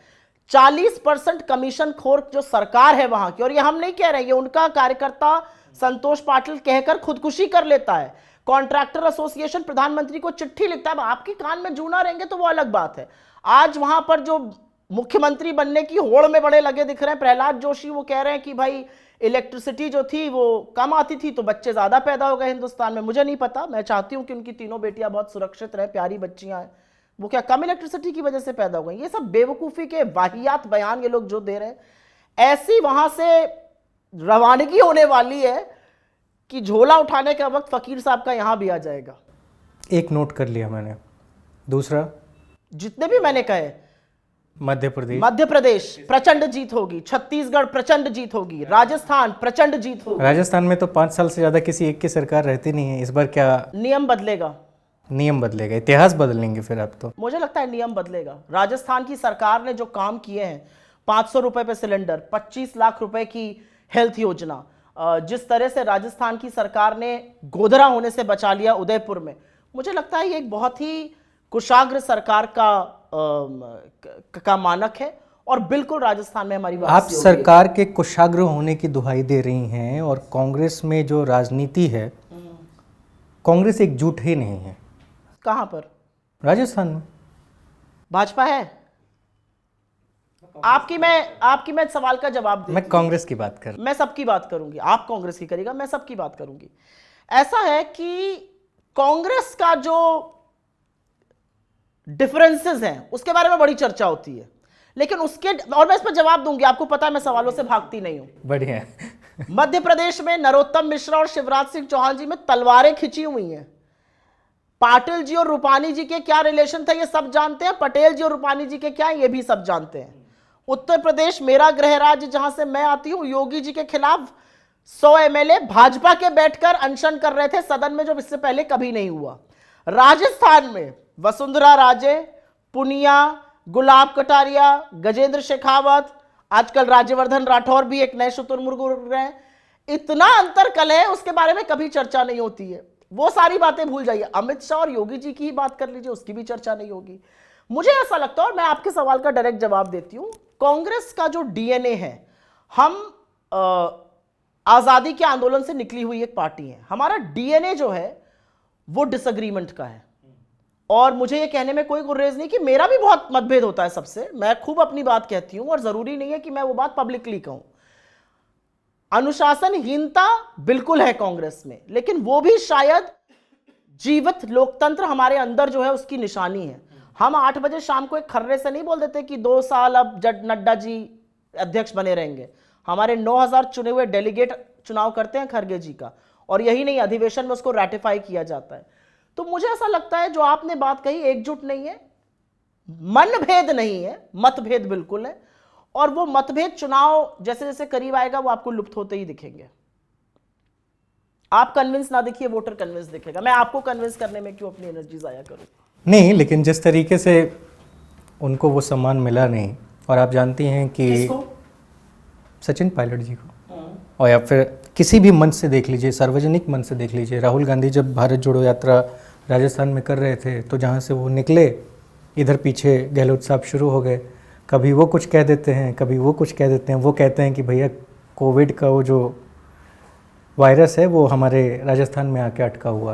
40% कमीशन खोर जो सरकार है वहां की, और ये हम नहीं कह रहे, ये उनका कार्यकर्ता संतोष पाटिल कहकर खुदकुशी कर लेता है। कॉन्ट्रैक्टर एसोसिएशन प्रधानमंत्री को चिट्ठी लिखता है। आपके कान में जू ना रहेंगे तो वो अलग बात है। आज वहां पर जो मुख्यमंत्री बनने की होड़ में बड़े लगे दिख रहे हैं प्रहलाद जोशी, वो कह रहे हैं कि भाई इलेक्ट्रिसिटी जो थी वो कम आती थी तो बच्चे ज्यादा पैदा हो गए हिंदुस्तान में। मुझे नहीं पता, मैं चाहती हूं कि उनकी तीनों बेटियां बहुत सुरक्षित रहे, प्यारी बच्चियां हैं। वो क्या कम इलेक्ट्रिसिटी की वजह से पैदा हो गई? ये सब बेवकूफ़ी के वाहियात बयान ये लोग जो दे रहे हैं। ऐसी वहां से रवानगी होने वाली है कि झोला उठाने का वक्त फकीर साहब का यहां भी आ जाएगा। एक नोट कर लिया मैंने। दूसरा, जितने भी मैंने कहे, मध्य प्रदेश प्रचंड जीत होगी, छत्तीसगढ़ प्रचंड जीत होगी, राजस्थान प्रचंड जीत होगी। राजस्थान में तो 5 साल से ज्यादा किसी एक की सरकार रहती नहीं है। इस बार क्या नियम बदलेगा? इतिहास बदलेंगे फिर आप तो। मुझे लगता है नियम बदलेगा। राजस्थान की सरकार ने जो काम किए हैं, 500 रुपए पे सिलेंडर, 25 लाख रुपए की हेल्थ योजना, जिस तरह से राजस्थान की सरकार ने गोधरा होने से बचा लिया उदयपुर में, मुझे लगता है ये एक बहुत ही कुशाग्र सरकार का मानक है। और बिल्कुल राजस्थान में हमारी आप सरकार के कुशाग्र होने की दुहाई दे रही हैं, और कांग्रेस में जो राजनीति है, कांग्रेस एकजुट ही नहीं है। कहां पर? राजस्थान में भाजपा है। आपकी मैं सवाल का जवाब दूं। मैं कांग्रेस की बात कर, मैं सबकी बात करूंगी। आप कांग्रेस की करिएगा, मैं सबकी बात करूंगी। ऐसा है कि कांग्रेस का जो डिफरेंसेस हैं उसके बारे में बड़ी चर्चा होती है, लेकिन उसके, और मैं इस पर जवाब दूंगी, आपको पता है मैं सवालों से भागती नहीं हूं। बढ़िया। मध्य प्रदेश में नरोत्तम मिश्रा और शिवराज सिंह चौहान जी में तलवारें खिंची हुई हैं। पाटिल जी और रूपानी जी के क्या रिलेशन था ये सब जानते हैं, पटेल जी और रूपानी जी के क्या है ये भी सब जानते हैं। उत्तर प्रदेश मेरा गृह राज्य जहां से मैं आती हूं, योगी जी के खिलाफ 100 एमएलए भाजपा के बैठकर अनशन कर रहे थे सदन में, जो इससे पहले कभी नहीं हुआ। राजस्थान में वसुंधरा राजे, पुनिया, गुलाब कटारिया, गजेंद्र शेखावत, आजकल राज्यवर्धन राठौर भी एक नए शुतुरमुर्ग उड़ रहे हैं। इतना अंतर कल है, उसके बारे में कभी चर्चा नहीं होती है। वो सारी बातें भूल जाइए, अमित शाह और योगी जी की ही बात कर लीजिए, उसकी भी चर्चा नहीं होगी। मुझे ऐसा लगता है, और मैं आपके सवाल का डायरेक्ट जवाब देती हूं, कांग्रेस का जो डीएनए है, हम आजादी के आंदोलन से निकली हुई एक पार्टी है। हमारा डीएनए जो है वो डिसएग्रीमेंट का है, और मुझे ये कहने में कोई गुरेज नहीं कि मेरा भी बहुत मतभेद होता है सबसे। मैं खूब अपनी बात कहती हूं, और जरूरी नहीं है कि मैं वो बात पब्लिकली कहूं। अनुशासनहीनता बिल्कुल है कांग्रेस में, लेकिन वो भी शायद जीवित लोकतंत्र हमारे अंदर जो है उसकी निशानी है। हम 8 बजे शाम को एक खर्रे से नहीं बोल देते कि 2 साल अब नड्डा जी अध्यक्ष बने रहेंगे। हमारे 9000 चुने हुए डेलीगेट चुनाव करते हैं खरगे जी का, और यही नहीं, अधिवेशन में उसको रैटिफाई किया जाता है। तो मुझे ऐसा लगता है जो आपने बात कही, एकजुट नहीं है, मनभेद नहीं है, मतभेद बिल्कुल है। और वो मतभेद चुनाव जैसे जैसे करीब आएगा वो आपको लुप्त होते ही दिखेंगे। आप कन्विंस ना दिखिए, वोटर कन्विंस दिखेगा। मैं आपको कन्विंस करने में क्यों अपनी एनर्जी जाया करूं? नहीं, लेकिन जिस तरीके से उनको वो सम्मान मिला नहीं, और आप जानती हैं कि किसको? सचिन पायलट जी को, और या फिर किसी भी मंच से देख लीजिए, सार्वजनिक मंच से देख लीजिए, राहुल गांधी जब भारत जोड़ो यात्रा राजस्थान में कर रहे थे, तो जहाँ से वो निकले, इधर पीछे गहलोत साहब शुरू हो गए। कभी वो कुछ कह देते हैं, कभी वो कुछ कह देते हैं। वो कहते हैं कि भैया कोविड का वो जो वायरस है वो हमारे राजस्थान में आके अटका हुआ।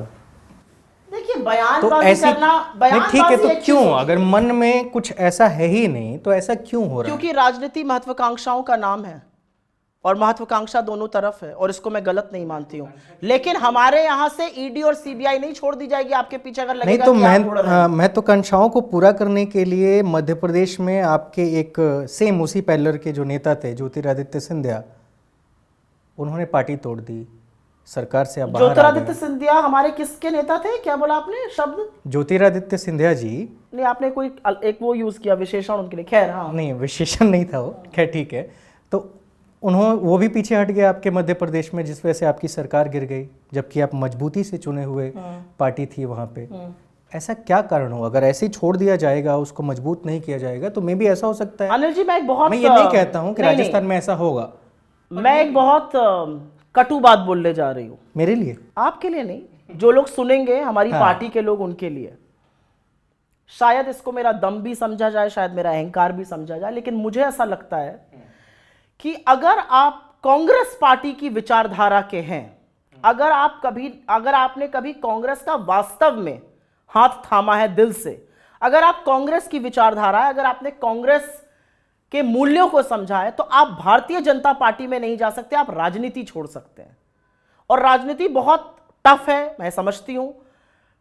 देखिए, बयान तो ऐसी नहीं, ठीक है, तो क्यों, अगर मन में कुछ ऐसा है ही नहीं तो ऐसा क्यों हो रहा है? क्योंकि राजनीति महत्वाकांक्षाओं का नाम है, और महत्वाकांक्षा दोनों तरफ है, और इसको मैं गलत नहीं मानती हूँ। लेकिन हमारे यहाँ से ईडी और सीबीआई नहीं छोड़ दी जाएगी आपके पीछे अगर लगेगा नहीं। तो महत्वाकांक्षाओं को पूरा करने के लिए मध्य प्रदेश में आपके एक सेम उसी पैलर के जो नेता थे, ज्योतिरादित्य सिंधिया, उन्होंने पार्टी तोड़ दी। सरकार से आप बाहर आ गए ज्योतिरादित्य हैं। सिंधिया हमारे किसके नेता थे, क्या बोला आपने शब्द? ज्योतिरादित्य सिंधिया जी, नहीं, आपने कोई एक वो यूज किया विशेषण उनके लिए, खैर हाँ। नहीं विशेषण नहीं था वो, खैर ठीक है। तो वो भी पीछे हट गया आपके मध्य प्रदेश में, जिस वजह से आपकी सरकार गिर गई, जबकि आप मजबूती से चुने हुए पार्टी थी वहाँ पे। ऐसा क्या कारण हो? अगर ऐसे ही छोड़ दिया जाएगा, उसको मजबूत नहीं किया जाएगा, तो मे भी ऐसा हो सकता है। अनिल जी, मैं ये नहीं कहता हूँ कि नहीं, राजस्थान में ऐसा होगा। मैं एक बहुत कटु बात बोलने जा रही हूँ। मेरे लिए? आपके लिए नहीं, जो लोग सुनेंगे हमारी पार्टी के लोग, उनके लिए। शायद इसको मेरा दम भी समझा जाए, शायद मेरा अहंकार भी समझा जाए, लेकिन मुझे ऐसा लगता है कि अगर आप कांग्रेस पार्टी की विचारधारा के हैं, अगर आपने कभी कांग्रेस का वास्तव में हाथ थामा है दिल से, अगर आप कांग्रेस की विचारधारा है, अगर आपने कांग्रेस के मूल्यों को समझा है, तो आप भारतीय जनता पार्टी में नहीं जा सकते, आप राजनीति छोड़ सकते हैं। और राजनीति बहुत टफ है, मैं समझती हूं।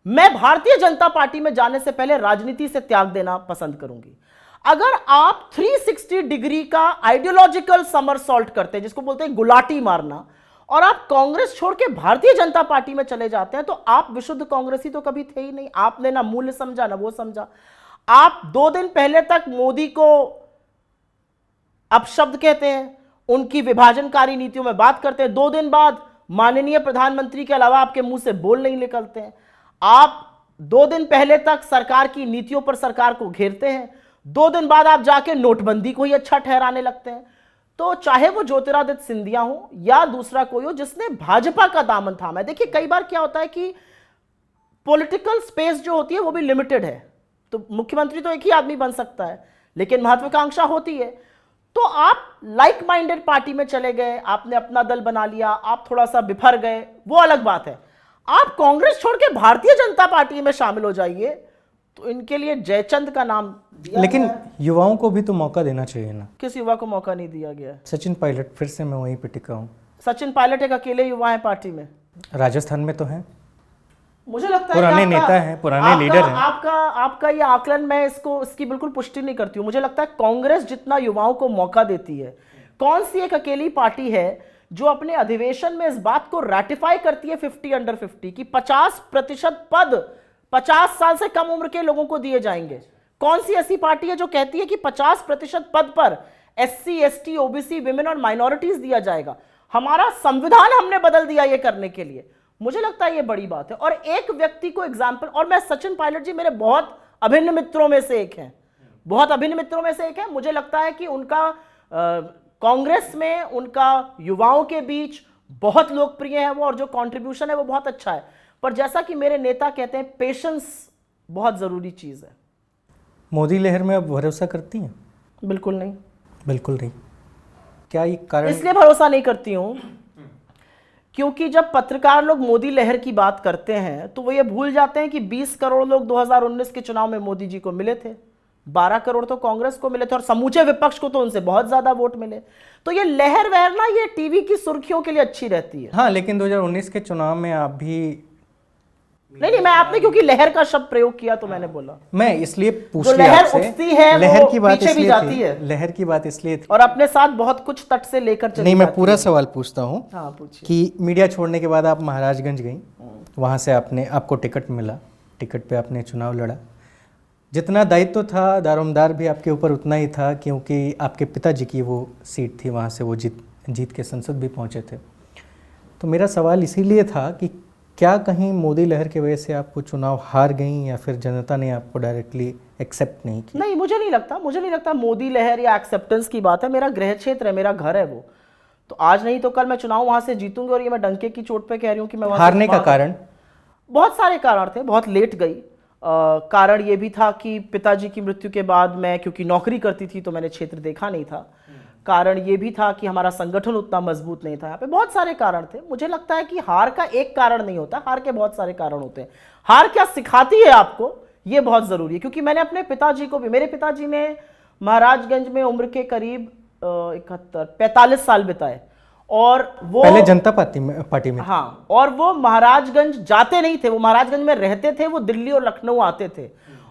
मैं भारतीय जनता पार्टी में जाने से पहले राजनीति से त्याग देना पसंद करूंगी। अगर आप 360 डिग्री का आइडियोलॉजिकल समरसॉल्ट करते हैं, जिसको बोलते हैं गुलाटी मारना, और आप कांग्रेस छोड़ के भारतीय जनता पार्टी में चले जाते हैं, तो आप विशुद्ध कांग्रेसी तो कभी थे ही नहीं। आपने ना मूल्य समझा, ना वो समझा। आप 2 दिन पहले तक मोदी को अपशब्द कहते हैं, उनकी विभाजनकारी नीतियों में बात करते हैं, 2 दिन बाद माननीय प्रधानमंत्री के अलावा आपके मुंह से बोल नहीं निकलते हैं। आप 2 दिन पहले तक सरकार की नीतियों पर सरकार को घेरते हैं, 2 दिन बाद आप जाके नोटबंदी को ही अच्छा ठहराने लगते हैं। तो चाहे वो ज्योतिरादित्य सिंधिया हो या दूसरा कोई हो जिसने भाजपा का दामन थामा है। देखिए, कई बार क्या होता है कि पॉलिटिकल स्पेस जो होती है वो भी लिमिटेड है। तो मुख्यमंत्री तो एक ही आदमी बन सकता है, लेकिन महत्वाकांक्षा होती है। तो आप लाइक माइंडेड पार्टी में चले गए, आपने अपना दल बना लिया, आप थोड़ा सा बिफर गए, वो अलग बात है। आप कांग्रेस छोड़ के भारतीय जनता पार्टी में शामिल हो जाइए, तो इनके लिए जयचंद का नाम दिया। लेकिन युवाओं को भी तो मौका देना चाहिए ना। किस युवा को मौका नहीं दिया गया? सचिन पायलट, फिर से मैं वहीं पे टिका हूँ। सचिन पायलट एक अकेले युवा है पार्टी में? राजस्थान में तो हैं, मुझे लगता है पुराने नेता हैं, पुराने लीडर हैं। आपका ये आकलन, मैं इसकी बिल्कुल पुष्टि नहीं करती हूँ। मुझे लगता है कांग्रेस जितना युवाओं को मौका देती है, कौन सी एक अकेली पार्टी है जो अपने अधिवेशन में इस बात को रैटिफाई करती है 50 अंडर 50 की 50% पद 50 साल से कम उम्र के लोगों को दिए जाएंगे? कौन सी ऐसी पार्टी है जो कहती है कि 50% पद पर SC, ST, OBC, विमेन और माइनॉरिटीज दिया जाएगा? हमारा संविधान हमने बदल दिया ये करने के लिए। मुझे लगता है ये बड़ी बात है। और एक व्यक्ति को एग्जाम्पल, और मैं सचिन पायलट जी मेरे बहुत अभिन्न मित्रों में से एक हैं, बहुत अभिन्न मित्रों में से एक है। मुझे लगता है कि उनका कांग्रेस में, उनका युवाओं के बीच बहुत लोकप्रिय है वो, और जो कंट्रीब्यूशन है वो बहुत अच्छा है। पर जैसा कि मेरे नेता कहते हैं, पेशेंस बहुत जरूरी चीज है। मोदी लहर में आप भरोसा करती हैं? बिल्कुल नहीं। बिल्कुल नहीं? क्या ये कारण? इसलिए भरोसा नहीं करती हूं क्योंकि जब पत्रकार लोग मोदी लहर की बात करते हैं तो वो ये भूल जाते हैं कि 20 करोड़ लोग 2019 के चुनाव में मोदी जी को मिले थे, 12 करोड़ तो कांग्रेस को मिले थे, और समूचे विपक्ष को तो उनसे बहुत ज्यादा वोट मिले। तो ये लहर वहर ना, ये टीवी की सुर्खियों के लिए अच्छी रहती है। हाँ, लेकिन 2019 के चुनाव में आप भी नहीं, मैं आपने क्योंकि लहर का शब्द प्रयोग किया तो मैंने बोला, मैं इसलिए पूछ जो लिया लहर आपसे। उठती है लहर वो की बात पीछे भी इसलिए जाती थी, है। लहर की बात इसलिए थी, और अपने साथ बहुत कुछ तट से लेकर चली नहीं, मैं जाती पूरा है। सवाल पूछता हूँ। हाँ, पूछिए। कि मीडिया छोड़ने के बाद आप महाराजगंज गई, वहाँ से आपको टिकट मिला, टिकट पे आपने चुनाव लड़ा। जितना दायित्व था, दारोमदार भी आपके ऊपर उतना ही था, क्योंकि आपके पिताजी की वो सीट थी, वहाँ से वो जीत के संसद भी पहुँचे थे। तो मेरा सवाल इसीलिए था कि क्या कहीं मोदी लहर की वजह से आपको चुनाव हार गई, या फिर जनता ने आपको डायरेक्टली एक्सेप्ट नहीं किया? नहीं, मुझे नहीं लगता मोदी लहर या एक्सेप्टेंस की बात है। मेरा गृह क्षेत्र है, मेरा घर है वो, तो आज नहीं तो कल मैं चुनाव वहां से जीतूंगी। और ये मैं डंके की चोट पे कह रही हूँ कि मैं हारने का कारण? बहुत सारे कारण थे, बहुत लेट गई। कारण ये भी था कि पिताजी की मृत्यु के बाद मैं, क्योंकि नौकरी करती थी तो मैंने क्षेत्र देखा नहीं था। कारण ये भी था कि हमारा संगठन उतना मजबूत नहीं था यहाँ पे। बहुत सारे कारण थे। मुझे लगता है कि हार का एक कारण नहीं होता, हार के बहुत सारे कारण होते हैं। हार क्या सिखाती है आपको, ये बहुत जरूरी है। क्योंकि मैंने अपने पिताजी को भी, मेरे पिताजी ने महाराजगंज में उम्र के करीब 45 साल बिताए, और वो पहले जनता पार्टी में। हाँ, और वो महाराजगंज जाते नहीं थे, वो महाराजगंज में रहते थे, वो दिल्ली और लखनऊ आते थे।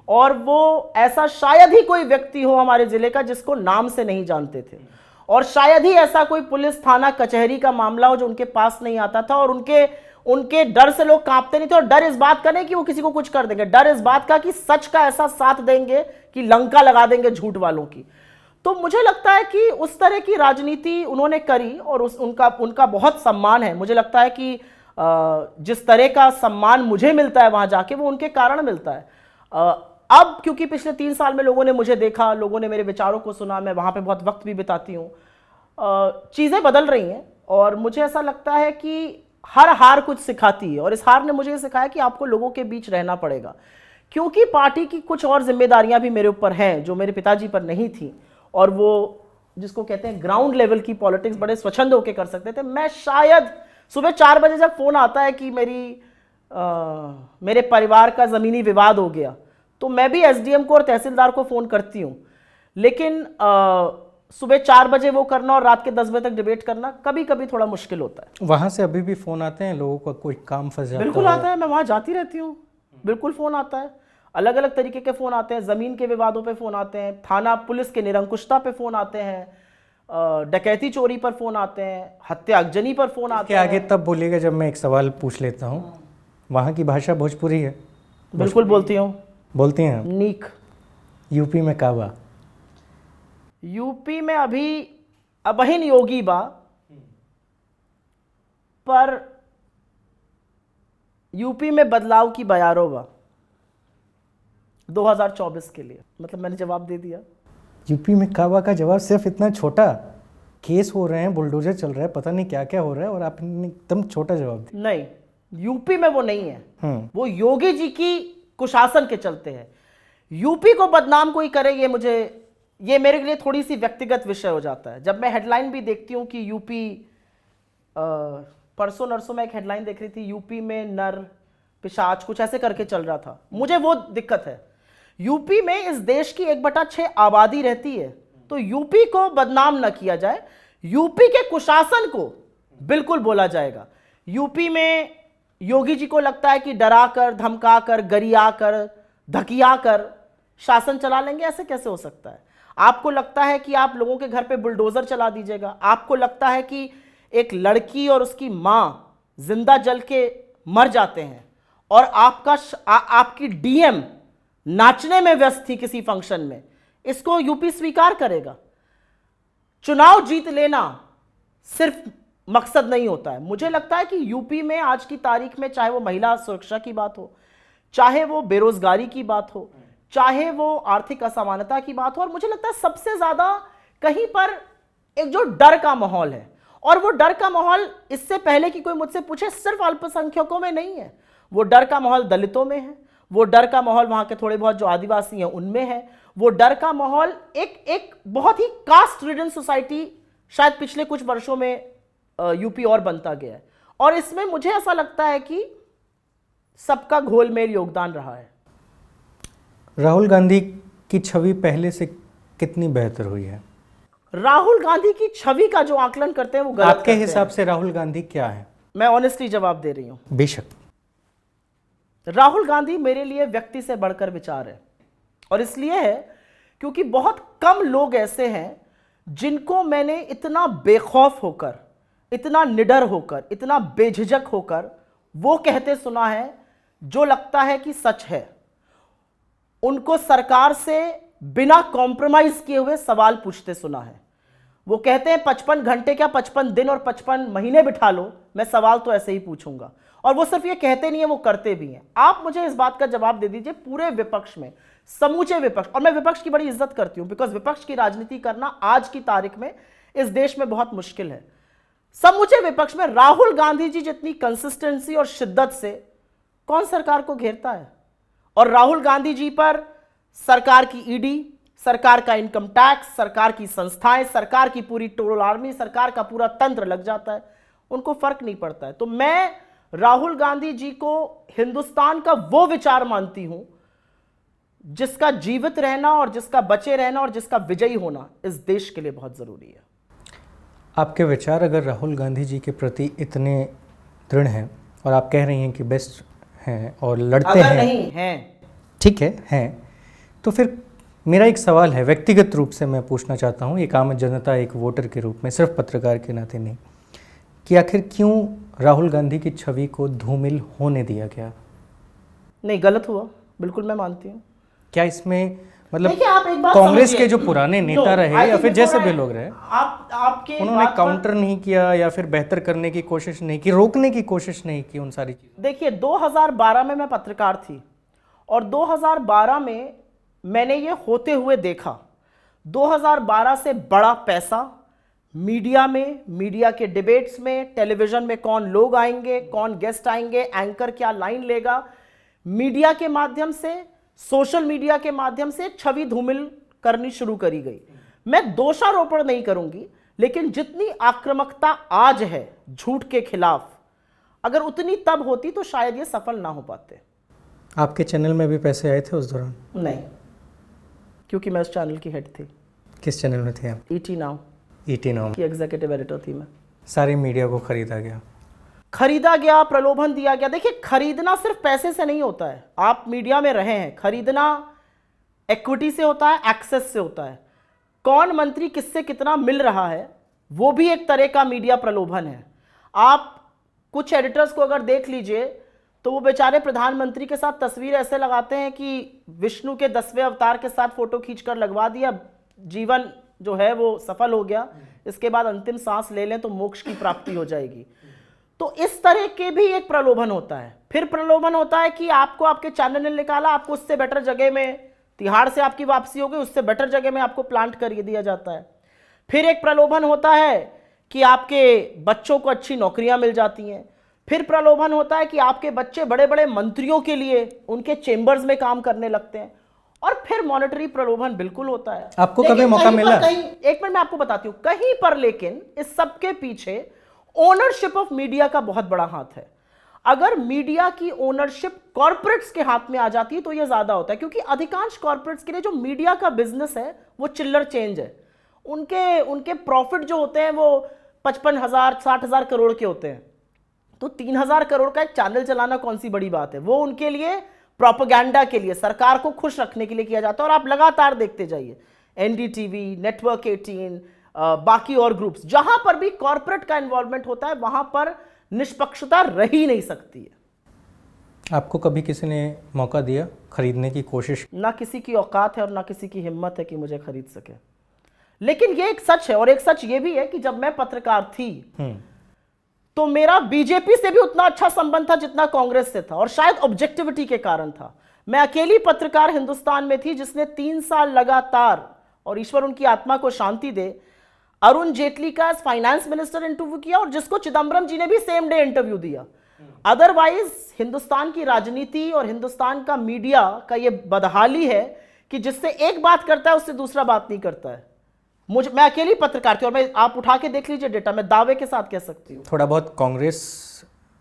और वो ऐसा शायद ही कोई व्यक्ति हो हमारे जिले का जिसको नाम से नहीं जानते थे। और शायद ही ऐसा कोई पुलिस थाना कचहरी का मामला हो जो उनके पास नहीं आता था, और उनके डर से लोग कांपते नहीं थे। और डर इस बात का नहीं कि वो किसी को कुछ कर देंगे, डर इस बात का कि सच का ऐसा साथ देंगे कि लंका लगा देंगे झूठ वालों की। तो मुझे लगता है कि उस तरह की राजनीति उन्होंने करी और उनका बहुत सम्मान है। मुझे लगता है कि जिस तरह का सम्मान मुझे मिलता है वहां जाके, वो उनके कारण मिलता है। अब क्योंकि पिछले 3 साल में लोगों ने मुझे देखा, लोगों ने मेरे विचारों को सुना, मैं वहां पे बहुत वक्त भी बिताती हूँ, चीज़ें बदल रही हैं। और मुझे ऐसा लगता है कि हर हार कुछ सिखाती है, और इस हार ने मुझे सिखाया कि आपको लोगों के बीच रहना पड़ेगा, क्योंकि पार्टी की कुछ और जिम्मेदारियां भी मेरे ऊपर हैं जो मेरे पिताजी पर नहीं थी। और वो जिसको कहते हैं ग्राउंड लेवल की पॉलिटिक्स बड़े स्वच्छंद होकर कर सकते थे। मैं शायद सुबह 4 बजे जब फोन आता है कि मेरे परिवार का ज़मीनी विवाद हो गया, तो मैं भी एसडीएम को और तहसीलदार को फ़ोन करती हूँ, लेकिन सुबह 4 बजे वो करना और रात के 10 बजे तक डिबेट करना कभी कभी थोड़ा मुश्किल होता है। वहाँ से अभी भी फ़ोन आते हैं लोगों का, कोई काम फंस जाता है? बिल्कुल आता है, मैं वहाँ जाती रहती हूँ, बिल्कुल फ़ोन आता है, अलग अलग तरीके के फ़ोन आते हैं। ज़मीन के विवादों पे फ़ोन आते हैं, थाना पुलिस के निरंकुशता पे फ़ोन आते हैं, डकैती चोरी पर फ़ोन आते हैं, हत्या अगजनी पर फ़ोन आते हैं। आगे तब बोलिएगा जब मैं एक सवाल पूछ लेता हूँ। वहाँ की भाषा भोजपुरी है? बिल्कुल बोलती हूँ। बोलती हैं? नीक। यूपी में का बा? यूपी में अभी अबहिन योगी बा, पर यूपी में बदलाव की बयारो बा 2024 के लिए। मतलब मैंने जवाब दे दिया। यूपी में काबा का जवाब सिर्फ इतना छोटा? केस हो रहे हैं, बुलडोजर चल रहा है, पता नहीं क्या क्या हो रहा है, और आपने एकदम छोटा जवाब दिया। नहीं, यूपी में वो नहीं है, वो योगी जी की कुशासन के चलते हैं। यूपी को बदनाम कोई करे, ये मेरे लिए थोड़ी सी व्यक्तिगत विषय हो जाता है। जब मैं हेडलाइन भी देखती हूँ कि यूपी, परसों नरसों में एक हेडलाइन देख रही थी, यूपी में नर पिशाच कुछ ऐसे करके चल रहा था, मुझे वो दिक्कत है। यूपी में इस देश की 1/6 आबादी रहती है, तो यूपी को बदनाम न किया जाए, यूपी के कुशासन को बिल्कुल बोला जाएगा। यूपी में योगी जी को लगता है कि डरा कर, धमका कर, गरिया कर, धकिया कर शासन चला लेंगे। ऐसे कैसे हो सकता है? आपको लगता है कि आप लोगों के घर पे बुलडोजर चला दीजिएगा? आपको लगता है कि एक लड़की और उसकी मां जिंदा जल के मर जाते हैं और आपकी डीएम नाचने में व्यस्त थी किसी फंक्शन में, इसको यूपी स्वीकार करेगा? चुनाव जीत लेना सिर्फ मकसद नहीं होता है। मुझे लगता है कि यूपी में आज की तारीख में, चाहे वो महिला सुरक्षा की बात हो, चाहे वो बेरोजगारी की बात हो, चाहे वो आर्थिक असमानता की बात हो, और मुझे लगता है सबसे ज्यादा कहीं पर एक जो डर का माहौल है, और वो डर का माहौल इससे पहले कि कोई मुझसे पूछे सिर्फ अल्पसंख्यकों में नहीं है, वो डर का माहौल दलितों में है, वो डर का माहौल वहां के थोड़े बहुत जो आदिवासी हैं उनमें है, वो डर का माहौल एक बहुत ही कास्ट रिडन सोसाइटी शायद पिछले कुछ वर्षों में यूपी और बनता गया है। और इसमें मुझे ऐसा लगता है कि सबका घोलमेल योगदान रहा है। राहुल गांधी की छवि पहले से कितनी बेहतर हुई है? राहुल गांधी की छवि का जो आकलन करते हैं वो गलत आपके हिसाब से राहुल गांधी क्या है? मैं ऑनेस्टली जवाब दे रही हूं। बेशक। राहुल गांधी मेरे लिए व्यक्ति से बढ़कर विचार है, और इसलिए है क्योंकि बहुत कम लोग ऐसे हैं जिनको मैंने इतना बेखौफ होकर, इतना निडर होकर, इतना बेझिझक होकर वो कहते सुना है जो लगता है कि सच है। उनको सरकार से बिना कॉम्प्रोमाइज किए हुए सवाल पूछते सुना है। वो कहते हैं 55 घंटे क्या 55 दिन और 55 महीने बिठा लो, मैं सवाल तो ऐसे ही पूछूंगा। और वो सिर्फ ये कहते नहीं है, वो करते भी हैं। आप मुझे इस बात का जवाब दे दीजिए, पूरे विपक्ष में, समूचे विपक्ष, और मैं विपक्ष की बड़ी इज्जत करती हूं, बिकॉज विपक्ष की राजनीति करना आज की तारीख में इस देश में बहुत मुश्किल है। समूचे विपक्ष में राहुल गांधी जी जितनी कंसिस्टेंसी और शिद्दत से कौन सरकार को घेरता है? और राहुल गांधी जी पर सरकार की ईडी, सरकार का इनकम टैक्स, सरकार की संस्थाएं, सरकार की पूरी टोल आर्मी, सरकार का पूरा तंत्र लग जाता है, उनको फर्क नहीं पड़ता है। तो मैं राहुल गांधी जी को हिंदुस्तान का वो विचार मानती हूं जिसका जीवित रहना और जिसका बचे रहना और जिसका विजयी होना इस देश के लिए बहुत जरूरी है। आपके विचार अगर राहुल गांधी जी के प्रति इतने दृढ़ हैं और आप कह रही हैं कि बेस्ट हैं और लड़ते अगर हैं, नहीं हैं, ठीक है, हैं, तो फिर मेरा एक सवाल है, व्यक्तिगत रूप से मैं पूछना चाहता हूँ, एक आम जनता, एक वोटर के रूप में, सिर्फ पत्रकार के नाते नहीं, कि आखिर क्यों राहुल गांधी की छवि को धूमिल होने दिया गया? नहीं, गलत हुआ, बिल्कुल मैं मानती हूँ। क्या इसमें मतलब देखिए, आप एक बात कांग्रेस समझिए। के जो पुराने नेता No, रहे I या think फिर जैसे before भी I- लोग रहे, आपके उन्होंने बात पर- काउंटर नहीं किया या फिर बेहतर करने की कोशिश नहीं की, रोकने की कोशिश नहीं की उन सारी चीज़ों? देखिए, 2012 में मैं पत्रकार थी और 2012 में मैंने ये होते हुए देखा। 2012 से बड़ा पैसा मीडिया में, मीडिया के डिबेट्स में, टेलीविजन में कौन लोग आएंगे, कौन गेस्ट आएंगे, एंकर क्या लाइन लेगा, मीडिया के माध्यम से, सोशल मीडिया के माध्यम से छवि धूमिल करनी शुरू करी गई। मैं दोषारोपण नहीं करूंगी, लेकिन जितनी आक्रामकता आज है झूठ के खिलाफ, अगर उतनी तब होती तो शायद ये सफल ना हो पाते। आपके चैनल में भी पैसे आए थे उस दौरान? नहीं, क्योंकि मैं उस चैनल की हेड थी। किस चैनल में थे आप? ईटी नाउ ईटी नाउ की एग्जीक्यूटिव एडिटर थी मैं। सारी मीडिया को खरीदा गया? खरीदा गया, प्रलोभन दिया गया। देखिए, खरीदना सिर्फ पैसे से नहीं होता है। आप मीडिया में रहे हैं, खरीदना इक्विटी से होता है, एक्सेस से होता है। कौन मंत्री किससे कितना मिल रहा है, वो भी एक तरह का मीडिया प्रलोभन है। आप कुछ एडिटर्स को अगर देख लीजिए तो वो बेचारे प्रधानमंत्री के साथ तस्वीर ऐसे लगाते हैं कि विष्णु के 10वें अवतार के साथ फोटो खींचकर लगवा दिया, जीवन जो है वो सफल हो गया, इसके बाद अंतिम सांस ले लें तो मोक्ष की प्राप्ति हो जाएगी। तो इस तरह के भी एक प्रलोभन होता है। फिर प्रलोभन होता है कि आपको आपके चैनल ने निकाला, आपको उससे बेटर जगह में, तिहाड़ से आपकी वापसी हो गई, उससे बेटर जगह में आपको प्लांट कर दिया जाता है। फिर एक प्रलोभन होता है कि आपके बच्चों को अच्छी नौकरियां मिल जाती हैं। फिर प्रलोभन होता है कि आपके बच्चे बड़े बड़े मंत्रियों के लिए उनके चेंबर्स में काम करने लगते हैं। और फिर मॉनेटरी प्रलोभन बिल्कुल होता है। आपको कभी मौका मिला? एक मिनट मैं आपको बताती हूं, कहीं पर लेकिन इस सब के पीछे ओनरशिप ऑफ मीडिया का बहुत बड़ा हाथ है। अगर मीडिया की ओनरशिप कॉर्पोरेट्स के हाथ में आ जाती है तो यह ज्यादा होता है, क्योंकि अधिकांश कॉर्पोरेट्स के लिए जो मीडिया का बिजनेस है वो चिल्लर चेंज है। उनके प्रॉफिट जो होते हैं वो 55,000 60,000 करोड़ के होते हैं। तो 3,000 करोड़ का एक चैनल चलाना कौन सी बड़ी बात है? वो उनके लिए प्रोपेगेंडा के लिए, सरकार को खुश रखने के लिए किया जाता है। और आप लगातार देखते जाइए, एनडीटीवी, नेटवर्क 18, बाकी और ग्रुप्स, जहां पर भी कॉर्पोरेट का इन्वॉल्वमेंट होता है वहां पर निष्पक्षता रह ही नहीं सकती है। आपको कभी किसी ने मौका दिया खरीदने की कोशिश? ना किसी की औकात है और ना किसी की हिम्मत है कि मुझे खरीद सके। लेकिन ये एक सच है, और एक सच ये भी है कि जब मैं पत्रकार थी तो मेरा बीजेपी से भी उतना अच्छा संबंध था जितना कांग्रेस से था, और शायद ऑब्जेक्टिविटी के कारण था। मैं अकेली पत्रकार हिंदुस्तान में थी जिसने 3 साल लगातार, और ईश्वर उनकी आत्मा को शांति दे, अरुण जेटली का फाइनेंस मिनिस्टर इंटरव्यू किया, और जिसको चिदम्बरम जी ने भी सेम डे इंटरव्यू दिया। अदरवाइज हिंदुस्तान की राजनीति और हिंदुस्तान का मीडिया का ये बदहाली है कि जिससे एक बात करता है उससे दूसरा बात नहीं करता है। मैं अकेली पत्रकार थी, और मैं, आप उठा के देख लीजिए डेटा, मैं दावे के साथ कह सकती हूँ। थोड़ा बहुत कांग्रेस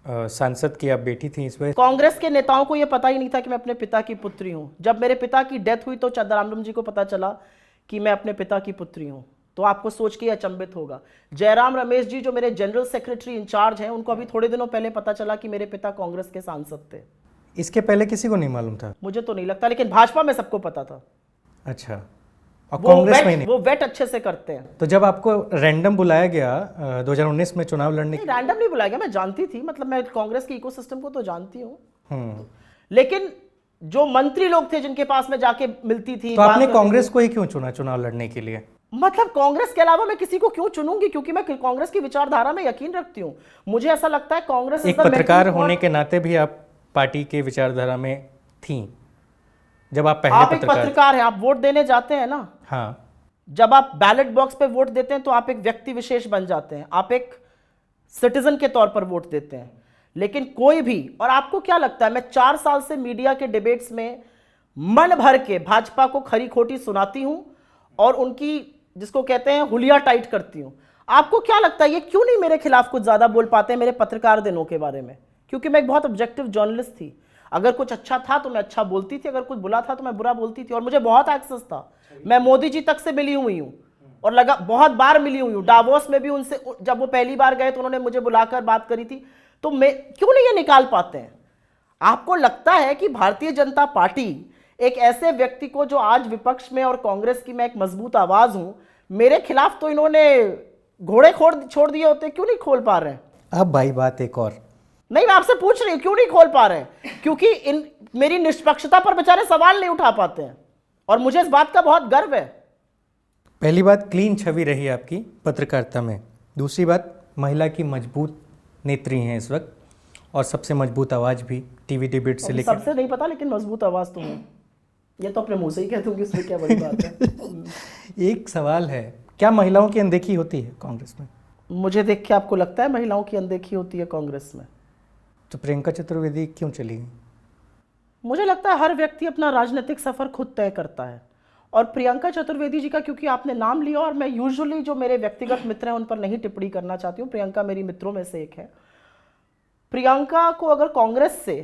सांसद की आप बेटी थी, इस वजह कांग्रेस के नेताओं को यह पता ही नहीं था कि मैं अपने पिता की पुत्री हूं। जब मेरे पिता की डेथ हुई तो चंद्रामरम जी को पता चला कि मैं अपने पिता की पुत्री हूं, तो आपको सोच के अचंभित होगा। जयराम रमेश जी जो मेरे जनरल सेक्रेटरी इंचार्ज हैं, उनको अभी थोड़े दिनों पहले पता चला कि मेरे पिता कांग्रेस के सांसद थे। इसके पहले किसी को नहीं मालूम था? मुझे तो नहीं लगता, लेकिन भाजपा में सबको पता था। अच्छा, और कांग्रेस में नहीं? वो वेट अच्छे से करते हैं। तो जब आपको रैंडम बुलाया गया 2019 में चुनाव लड़ने नहीं, रैंडम नहीं बुलाया गया, मैं जानती थी, मतलब मैं कांग्रेस के इकोसिस्टम को तो जानती हूँ। लेकिन जो मंत्री लोग थे जिनके पास मैं जाके मिलती थी, तो आपने कांग्रेस को ही क्यों चुना चुनाव लड़ने के लिए? मतलब कांग्रेस के अलावा मैं किसी को क्यों चुनूंगी? क्योंकि मैं कांग्रेस की विचारधारा में यकीन रखती हूँ। मुझे ऐसा लगता है कांग्रेस एक पत्रकार होने के नाते भी आप पार्टी के विचारधारा में थी जब आप पहले आप एक पत्रकार हैं, आप वोट देने जाते हैं ना। हाँ, जब आप बैलेट बॉक्स पे वोट देते हैं तो आप एक व्यक्ति विशेष बन जाते हैं, आप एक सिटीजन के तौर पर वोट देते हैं। लेकिन कोई भी, और आपको क्या लगता है, मैं 4 साल से मीडिया के डिबेट्स में मन भर के भाजपा को खरी खोटी सुनाती हूं और उनकी, जिसको कहते हैं, हुलिया टाइट करती हूं। आपको क्या लगता है ये क्यों नहीं मेरे खिलाफ कुछ ज्यादा बोल पाते हैं मेरे पत्रकार दिनों के बारे में? क्योंकि मैं एक बहुत ऑब्जेक्टिव जर्नलिस्ट थी। अगर कुछ अच्छा था तो मैं अच्छा बोलती थी, अगर कुछ बुरा था तो मैं बुरा बोलती थी, और मुझे बहुत एक्सेस था। मैं मोदी जी तक से मिली हुई हूँ और बहुत बार मिली हुई हूँ। डावोस में भी उनसे, जब वो पहली बार गए तो उन्होंने मुझे बुलाकर बात करी थी। तो मैं क्यों नहीं ये निकाल पाते हैं? आपको लगता है कि भारतीय जनता पार्टी एक ऐसे व्यक्ति को जो आज विपक्ष में और कांग्रेस की मैं एक मजबूत आवाज हूं, मेरे खिलाफ तो इन्होंने घोड़े छोड़ दिए होते, क्यों नहीं खोल पा रहे हैं? अब भाई बात एक और, नहीं, मैं आपसे पूछ रही हूं क्यों नहीं खोल पा रहे हैं? क्योंकि मेरी निष्पक्षता पर बेचारे सवाल नहीं उठा पाते हैं, और मुझे इस बात का बहुत गर्व है। पहली बात, क्लीन छवि रही आपकी पत्रकारिता में। दूसरी बात, महिला की मजबूत नेत्री हैं इस वक्त, और सबसे मजबूत आवाज़ भी टीवी डिबेट से लेकर। सबसे नहीं पता, लेकिन मजबूत आवाज़ तो है। ये तो अपने मुंह से ही कह दूंगी, इसमें क्या बड़ी बात है। एक सवाल है, क्या महिलाओं की अनदेखी होती है कांग्रेस में? मुझे देख के आपको लगता है महिलाओं की अनदेखी होती है कांग्रेस में? तो प्रियंका चतुर्वेदी क्यों चली गई? मुझे लगता है हर व्यक्ति अपना राजनीतिक सफ़र खुद तय करता है, और प्रियंका चतुर्वेदी जी का क्योंकि आपने नाम लिया, और मैं यूजुअली जो मेरे व्यक्तिगत मित्र हैं उन पर नहीं टिप्पणी करना चाहती हूँ, प्रियंका मेरी मित्रों में से एक है। प्रियंका को अगर कांग्रेस से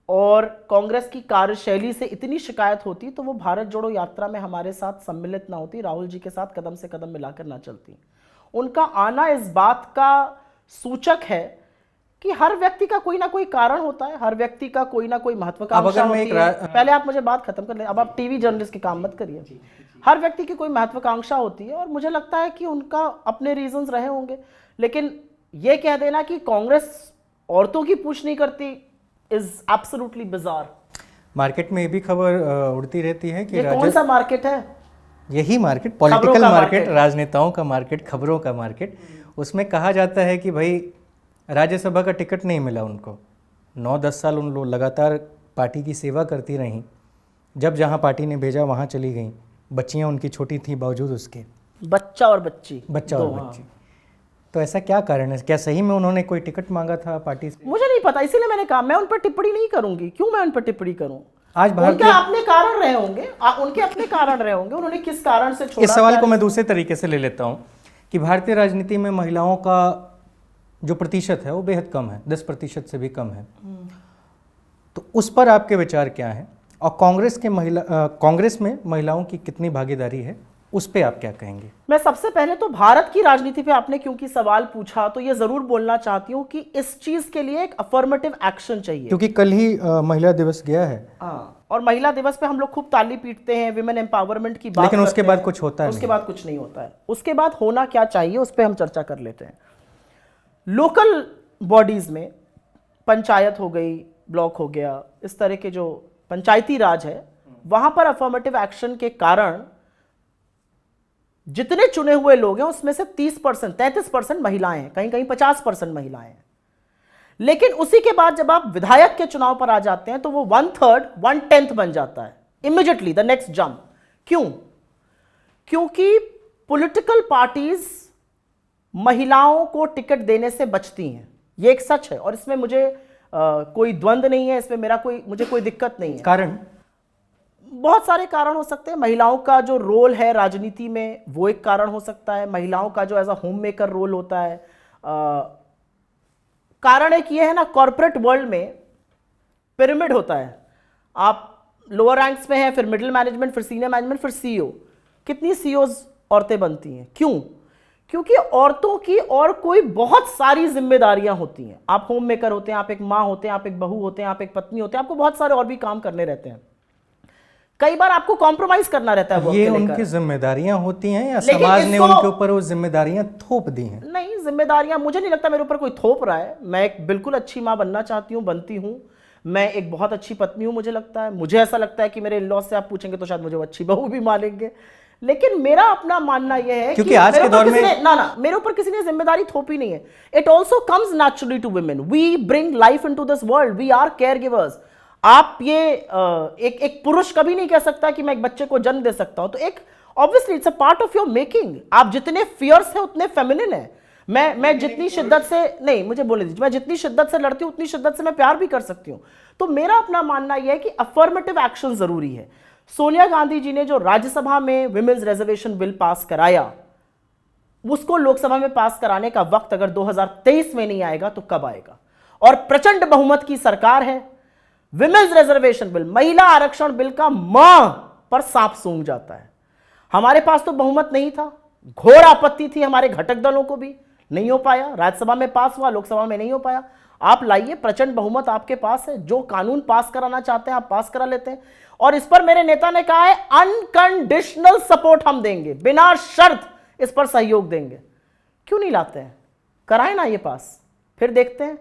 और कांग्रेस की कार्यशैली से इतनी शिकायत होती तो वो भारत जोड़ो यात्रा में हमारे साथ सम्मिलित ना होती, राहुल जी के साथ कदम से कदम मिलाकर ना चलती। उनका आना इस बात का सूचक है कि हर व्यक्ति का कोई ना कोई कारण होता है, हर व्यक्ति का कोई ना कोई महत्वाकांक्षा होती है। पहले आप मुझे बात खत्म कर ले, अब आप टीवी जर्नलिस्ट के काम मत करिए। हर व्यक्ति की कोई महत्वाकांक्षा होती है, और मुझे लगता है कि उनका अपने रीजंस रहे होंगे, लेकिन ये कह देना कि कांग्रेस औरतों की पूछ नहीं करती इज एब्सोल्युटली बिजार। मार्केट में ये भी खबर उड़ती रहती है कि कौन सा मार्केट है? यही मार्केट, पॉलिटिकल मार्केट, राजनेताओं का मार्केट, खबरों का मार्केट। उसमें कहा जाता है कि भाई राज्यसभा का टिकट नहीं मिला उनको, 9-10 साल उन लोग लगातार पार्टी की सेवा करती रहीं, जब जहां पार्टी ने भेजा वहां चली गईं, बच्चियां उनकी छोटी थी बावजूद उसके, बच्चा और बच्ची। तो ऐसा क्या कारण है? क्या सही में उन्होंने कोई टिकट मांगा था पार्टी से? मुझे नहीं पता, इसीलिए मैंने कहा मैं उन पर टिप्पणी नहीं करूंगी। क्यों मैं उन पर टिप्पणी करूं? आज उनके अपने कारण रहे होंगे, उनके अपने कारण रहे होंगे, उन्होंने किस कारण से छोड़ा। इस सवाल को मैं दूसरे तरीके से ले लेता हूं कि भारतीय राजनीति में महिलाओं का जो प्रतिशत है वो बेहद कम है, 10% से भी कम है। तो उस पर आपके विचार क्या हैं? और कांग्रेस में महिलाओं की कितनी भागीदारी है, उस पे आप क्या कहेंगे? मैं सबसे पहले तो भारत की राजनीति पे आपने क्योंकि सवाल पूछा, तो ये जरूर बोलना चाहती हूँ कि इस चीज के लिए एक अफर्मेटिव एक्शन चाहिए, क्योंकि कल ही महिला दिवस गया है। और महिला दिवस पे हम लोग खूब ताली पीटते हैं, विमेन एम्पावरमेंट की बात, लेकिन उसके बाद कुछ होता है? उसके बाद कुछ नहीं होता है। उसके बाद होना क्या चाहिए उस पर हम चर्चा कर लेते हैं। लोकल बॉडीज में पंचायत हो गई, ब्लॉक हो गया, इस तरह के जो पंचायती राज है, वहां पर अफर्मेटिव एक्शन के कारण जितने चुने हुए लोग हैं उसमें से 30%, 33% महिलाएं हैं, कहीं कहीं 50% महिलाएं हैं। लेकिन उसी के बाद जब आप विधायक के चुनाव पर आ जाते हैं तो वो 1/3, 1/10 बन जाता है इमीडिएटली, द नेक्स्ट जंप। क्यों? क्योंकि पॉलिटिकल पार्टीज महिलाओं को टिकट देने से बचती हैं, ये एक सच है, और इसमें मुझे कोई द्वंद्व नहीं है, इसमें मुझे कोई दिक्कत नहीं है। कारण बहुत सारे कारण हो सकते हैं। महिलाओं का जो रोल है राजनीति में वो एक कारण हो सकता है, महिलाओं का जो as a home maker role होता है। कारण एक ये है ना, कॉर्पोरेट वर्ल्ड में पिरामिड होता है, आप लोअर रैंक्स में हैं, फिर मिडिल मैनेजमेंट, फिर सीनियर मैनेजमेंट, फिर सीईओ। कितनी सीईओज औरतें बनती हैं? क्यों? क्योंकि औरतों की और कोई बहुत सारी जिम्मेदारियां होती हैं। आप होम मेकर होते हैं, आप एक माँ होते हैं, आप एक बहू होते हैं, आप एक पत्नी होते हैं, आपको बहुत सारे और भी काम करने रहते हैं। कई बार आपको कॉम्प्रोमाइज करना रहता है। ये उनकी जिम्मेदारियां होती हैं या समाज ने उनके ऊपर वो जिम्मेदारियां थोप दी हैं? नहीं, जिम्मेदारियां मुझे नहीं लगता मेरे ऊपर कोई थोप रहा है। मैं एक बिल्कुल अच्छी माँ बनना चाहती हूँ, बनती हूँ। मैं एक बहुत अच्छी पत्नी हूँ, मुझे लगता है। मुझे ऐसा लगता है कि मेरे इन-लॉज से आप पूछेंगे तो शायद मुझे वो अच्छी बहू भी मानेंगे। लेकिन मेरा अपना मानना यह है क्योंकि आज के दौर में मेरे ऊपर किसी ने जिम्मेदारी थोपी नहीं है। It also comes naturally to women. We bring life into this world, we are care givers. आप ये एक पुरुष कभी नहीं कह सकता कि मैं एक बच्चे को जन्म दे सकता हूं, तो एक obviously it's a part of your making. आप जितने फियर्स हैं उतने फेमिनिन है। मैं जितनी शिद्दत से, नहीं मुझे बोलने दीजिए, मैं जितनी शिद्दत से लड़ती हूं उतनी शिद्दत से मैं प्यार भी कर सकती हूं। तो मेरा अपना मानना यह है कि अफर्मेटिव एक्शन जरूरी है। सोनिया गांधी जी ने जो राज्यसभा में विमेन्स रिजर्वेशन बिल पास कराया, उसको लोकसभा में पास कराने का वक्त अगर 2023 में नहीं आएगा तो कब आएगा? और प्रचंड बहुमत की सरकार है। विमेन्स रिजर्वेशन बिल, महिला आरक्षण बिल का मां पर सांप सूंघ जाता है। हमारे पास तो बहुमत नहीं था, घोर आपत्ति थी हमारे घटक दलों को भी, नहीं हो पाया। राज्यसभा में पास हुआ, लोकसभा में नहीं हो पाया। आप लाइए, प्रचंड बहुमत आपके पास है, जो कानून पास कराना चाहते हैं आप पास करा लेते हैं। और इस पर मेरे नेता ने कहा है अनकंडीशनल सपोर्ट हम देंगे, बिना शर्त इस पर सहयोग देंगे। क्यों नहीं लाते हैं? कराए ना ये पास, फिर देखते हैं।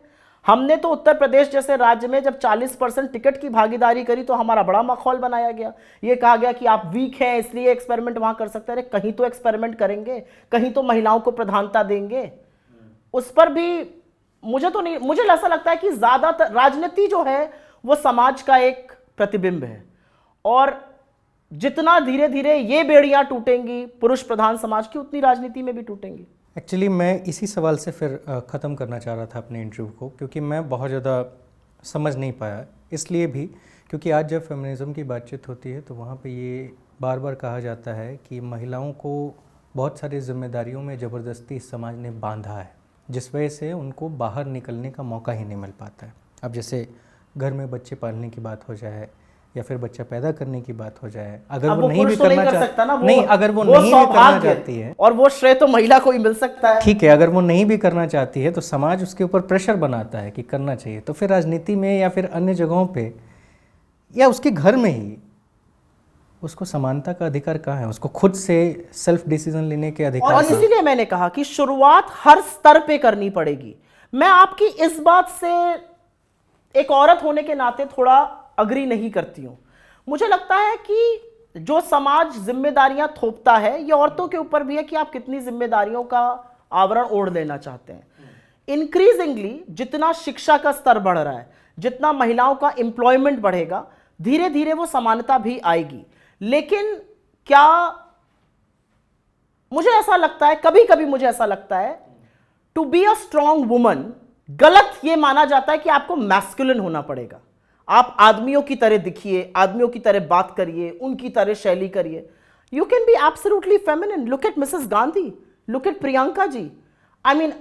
हमने तो उत्तर प्रदेश जैसे राज्य में जब 40% टिकट की भागीदारी करी तो हमारा बड़ा माहौल बनाया गया, ये कहा गया कि आप वीक हैं इसलिए एक्सपेरिमेंट वहां कर सकते हैं। अरे कहीं तो एक्सपेरिमेंट करेंगे, कहीं तो महिलाओं को प्रधानता देंगे। उस पर भी मुझे तो नहीं, मुझे ऐसा लगता है कि ज्यादातर राजनीति जो है वो समाज का एक प्रतिबिंब है, और जितना धीरे धीरे ये बेड़ियां टूटेंगी पुरुष प्रधान समाज की, उतनी राजनीति में भी टूटेंगी। एक्चुअली मैं इसी सवाल से फिर ख़त्म करना चाह रहा था अपने इंटरव्यू को, क्योंकि मैं बहुत ज़्यादा समझ नहीं पाया, इसलिए भी क्योंकि आज जब फेमिनिज़्म की बातचीत होती है तो वहाँ पे ये बार बार कहा जाता है कि महिलाओं को बहुत सारी जिम्मेदारियों में ज़बरदस्ती इस समाज ने बांधा है, जिस वजह से उनको बाहर निकलने का मौका ही नहीं मिल पाता है। अब जैसे घर में बच्चे पालने की बात हो जाए या फिर बच्चा पैदा करने की बात हो जाए, अगर वो नहीं भी करना चाहता ना, नहीं अगर वो नहीं भी करना चाहती है, और वो श्रेय तो महिला को ही मिल सकता है, ठीक है, अगर वो नहीं भी करना चाहती है तो समाज उसके ऊपर प्रेशर बनाता है कि करना चाहिए। तो फिर राजनीति में या फिर अन्य जगहों पे या उसके घर में ही उसको समानता का अधिकार कहाँ है? उसको खुद से सेल्फ डिसीजन लेने के अधिकार। और इसीलिए मैंने कहा कि शुरुआत हर स्तर पे करनी पड़ेगी। मैं आपकी इस बात से एक औरत होने के नाते थोड़ा अग्री नहीं करती हूं। मुझे लगता है कि जो समाज जिम्मेदारियां थोपता है, ये औरतों के ऊपर भी है कि आप कितनी जिम्मेदारियों का आवरण ओढ़ लेना चाहते हैं। इंक्रीजिंगली जितना शिक्षा का स्तर बढ़ रहा है, जितना महिलाओं का एम्प्लॉयमेंट बढ़ेगा, धीरे धीरे वो समानता भी आएगी। लेकिन क्या मुझे ऐसा लगता है, कभी कभी मुझे ऐसा लगता है, to be a strong woman गलत ये माना जाता है कि आपको मैस्कुलिन होना पड़ेगा। आप आदमियों की तरह दिखिए, आदमियों की तरह बात करिए, उनकी तरह शैली करिए। You can be absolutely feminine. Look at Mrs Gandhi, look at Priyanka ji, I mean